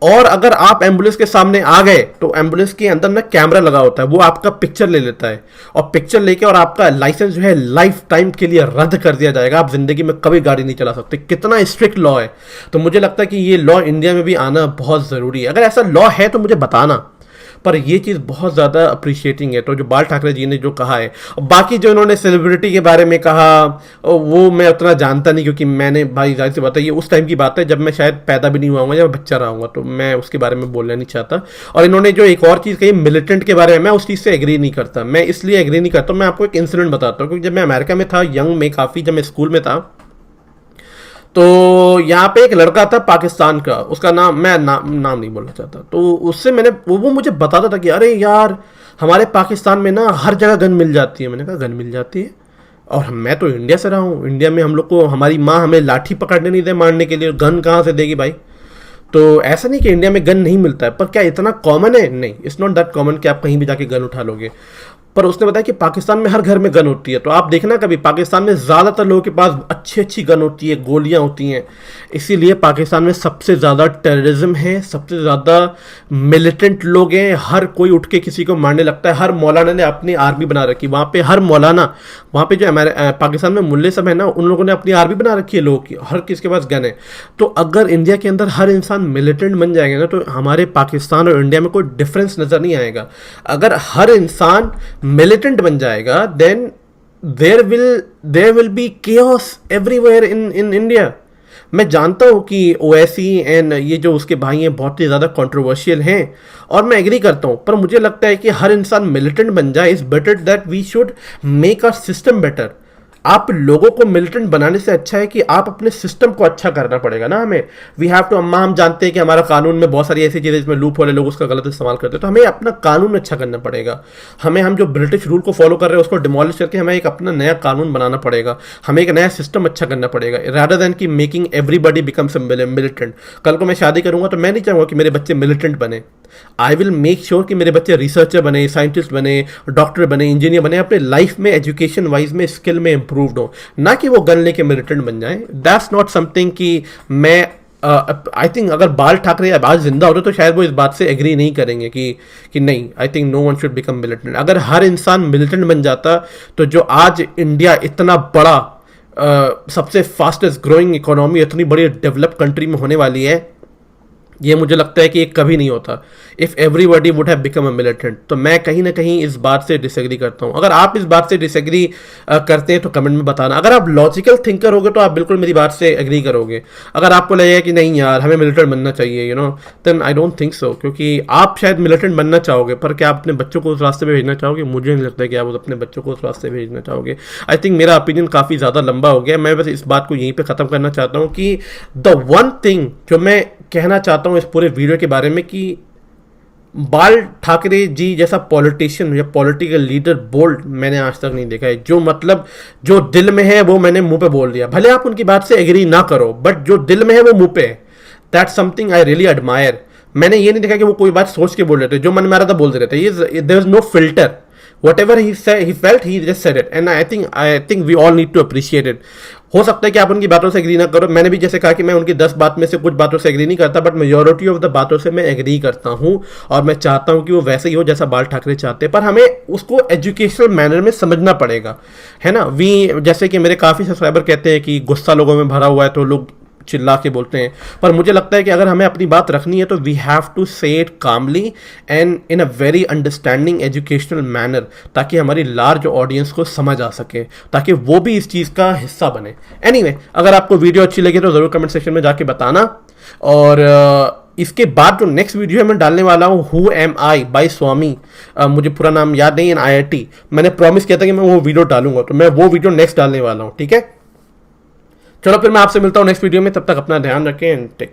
और अगर आप एम्बुलेंस के सामने आ गए तो एम्बुलेंस के अंदर ना कैमरा लगा होता है, वो आपका पिक्चर ले लेता है, और पिक्चर लेके और आपका लाइसेंस जो है लाइफ टाइम के लिए रद्द कर दिया जाएगा, आप जिंदगी में कभी गाड़ी नहीं चला सकते। कितना स्ट्रिक्ट लॉ है। तो मुझे लगता है कि ये लॉ इंडिया में भी आना बहुत ज़रूरी है। अगर ऐसा लॉ है तो मुझे बताना, पर ये चीज़ बहुत ज़्यादा अप्रिशिएटिंग है। तो जो बाल ठाकरे जी ने जो कहा है, और बाकी जो इन्होंने सेलिब्रिटी के बारे में कहा वो मैं उतना जानता नहीं, क्योंकि मैंने, भाई जाहिर सी बात है, ये उस टाइम की बात है जब मैं शायद पैदा भी नहीं हुआ हूँ या बच्चा रहा हूँ, तो मैं उसके बारे में बोलना नहीं चाहता। और इन्होंने जो एक और चीज़ कही मिलिटेंट के बारे में, मैं उस चीज़ से एग्री नहीं करता। मैं इसलिए एग्री नहीं करता, मैं आपको एक इंसिडेंट बताता हूँ। क्योंकि जब मैं अमेरिका में था, यंग में काफ़ी, जब मैं स्कूल में था, तो यहाँ पे एक लड़का था पाकिस्तान का, उसका नाम, मैं नाम नहीं बोलना चाहता, तो उससे मैंने, वो मुझे बताता था कि अरे यार हमारे पाकिस्तान में ना हर जगह गन मिल जाती है। मैंने कहा गन मिल जाती है? और मैं तो इंडिया से रहा हूँ, इंडिया में हम लोग को, हमारी माँ हमें लाठी पकड़ने नहीं दे मारने के लिए, गन कहाँ से देगी भाई? तो ऐसा नहीं कि इंडिया में गन नहीं मिलता है, पर क्या इतना कॉमन है? नहीं, इट्स नॉट दैट कॉमन कि आप कहीं भी जाके गन उठा लोगे। पर उसने बताया कि पाकिस्तान में हर घर में गन होती है। तो आप देखना कभी, पाकिस्तान में ज़्यादातर लोगों के पास अच्छी अच्छी गन होती है, गोलियां होती हैं। इसीलिए पाकिस्तान में सबसे ज़्यादा टेररिज्म है, सबसे ज़्यादा मिलिटेंट लोग हैं, हर कोई उठ के किसी को मारने लगता है। हर मौलाना ने अपनी आर्मी बना रखी, वहाँ पे हर मौलाना, वहाँ पे जो हमारे पाकिस्तान में मुल्ले सब है ना, उन लोगों ने अपनी आर्मी बना रखी है लोगों की, हर किसके पास गन है। तो अगर इंडिया के अंदर हर इंसान मिलिटेंट बन जाएगा ना, तो हमारे पाकिस्तान और इंडिया में कोई डिफरेंस नज़र नहीं आएगा। अगर हर इंसान मिलिटेंट बन जाएगा, then there will be chaos everywhere in India. मैं जानता हूँ कि ओवैसी एंड ये जो उसके भाई हैं बहुत ही ज़्यादा कंट्रोवर्शियल हैं, और मैं एग्री करता हूँ, पर मुझे लगता है कि हर इंसान मिलिटेंट बन जाए is better, that we should make our system better. आप लोगों को मिलिटेंट बनाने से अच्छा है कि आप अपने सिस्टम को अच्छा करना पड़ेगा ना हमें। वी हैव टू, हम जानते हैं कि हमारा कानून में बहुत सारी ऐसी चीज़ें जिसमें लूप होले लोग उसका गलत इस्तेमाल करते हैं, तो हमें अपना कानून अच्छा करना पड़ेगा। हम जो ब्रिटिश रूल को फॉलो कर रहे हैं उसको डिमोलिश करके हमें एक अपना नया कानून बनाना पड़ेगा, हमें एक नया सिस्टम अच्छा करना पड़ेगा, रादर देन कि मेकिंग एवरीबडी बिकम्स मिलिटेंट। कल को मैं शादी करूंगा तो मैं नहीं चाहूँगा कि मेरे बच्चे मिलिटेंट बने। आई विल मेक श्योर कि मेरे बच्चे रिसर्चर बने, साइंटिस्ट बने, डॉक्टर बने, इंजीनियर बने, अपने लाइफ में एजुकेशन वाइज में स्किल में इंप्रूव्ड हो, ना कि वो गन लेके मिलिटेंट बन जाए। दैट्स नॉट समथिंग कि मैं आई थिंक अगर बाल ठाकरे आज जिंदा होते तो शायद वो इस बात से एग्री नहीं करेंगे कि नहीं, I think no one should become militant. अगर हर इंसान मिलिटेंट बन जाता तो जो आज इंडिया इतना बड़ा सबसे फास्टेस्ट ग्रोइंग इकोनॉमी, इतनी बड़ी डेवलप कंट्री में होने वाली है, ये मुझे लगता है कि ये कभी नहीं होता if everybody would have become a militant. तो मैं कहीं ना कहीं इस बात से डिसएग्री करता हूँ। अगर आप इस बात से डिसएग्री करते हैं तो कमेंट में बताना। अगर आप लॉजिकल थिंकर होगे तो आप बिल्कुल मेरी बात से एग्री करोगे। अगर आपको लगेगा कि नहीं यार हमें मिलिटेंट बनना चाहिए, then I don't think so, क्योंकि आप शायद मिलिटेंट बनना चाहोगे, पर क्या आप अपने बच्चों को उस रास्ते पर भेजना चाहोगे? मुझे नहीं लगता कि आप अपने बच्चों को उस रास्ते भेजना चाहोगे। आई थिंक मेरा ओपिनियन काफ़ी ज़्यादा लंबा हो गया। मैं बस इस बात को यहीं पर ख़त्म करना चाहता हूँ कि द वन थिंग जो मैं कहना चाहता हूँ इस पूरे वीडियो के बारे में, कि बाल ठाकरे जी जैसा पॉलिटिशियन या पॉलिटिकल लीडर बोल्ड मैंने आज तक नहीं देखा है। जो दिल में है वो मैंने मुंह पे बोल दिया, भले आप उनकी बात से एग्री ना करो, बट जो दिल में है वो मुंह पे है। That's something I really admire. मैंने ये नहीं देखा कि वो कोई बात सोच के बोल रहे थे, जो मन में आ रहा था बोल रहे थे। There is no filter. Whatever he said, he felt, he just said it, and I think we all need to appreciate it. हो सकता है कि आप उनकी बातों से एग्री ना करो। मैंने भी जैसे कहा कि मैं उनकी 10 बात में से कुछ बातों से एग्री नहीं करता, बट मेजॉरिटी ऑफ द बातों से मैं एग्री करता हूँ, और मैं चाहता हूँ कि वो वैसे ही हो जैसा बाल ठाकरे चाहते हैं, पर हमें उसको एजुकेशनल मैनर में समझना पड़ेगा, है ना। जैसे कि मेरे काफ़ी सब्सक्राइबर कहते हैं कि गुस्सा लोगों में भरा हुआ है तो लोग चिल्ला के बोलते हैं, पर मुझे लगता है कि अगर हमें अपनी बात रखनी है तो we have to say it calmly and in a very understanding educational manner, ताकि हमारी लार्ज ऑडियंस को समझ आ सके, ताकि वो भी इस चीज़ का हिस्सा बने। एनीवे, अगर आपको वीडियो अच्छी लगी तो ज़रूर कमेंट सेक्शन में जाके बताना। और इसके बाद जो नेक्स्ट वीडियो है मैं डालने वाला हूँ हु एम आई बाय स्वामी, मुझे पूरा नाम याद नहीं, IIT। मैंने प्रॉमिस किया था कि मैं वो वीडियो डालूंगा, तो मैं वो वीडियो नेक्स्ट डालने वाला हूँ, ठीक है। चलो फिर मैं आपसे मिलता हूँ नेक्स्ट वीडियो में, तब तक अपना ध्यान रखें एंड टेक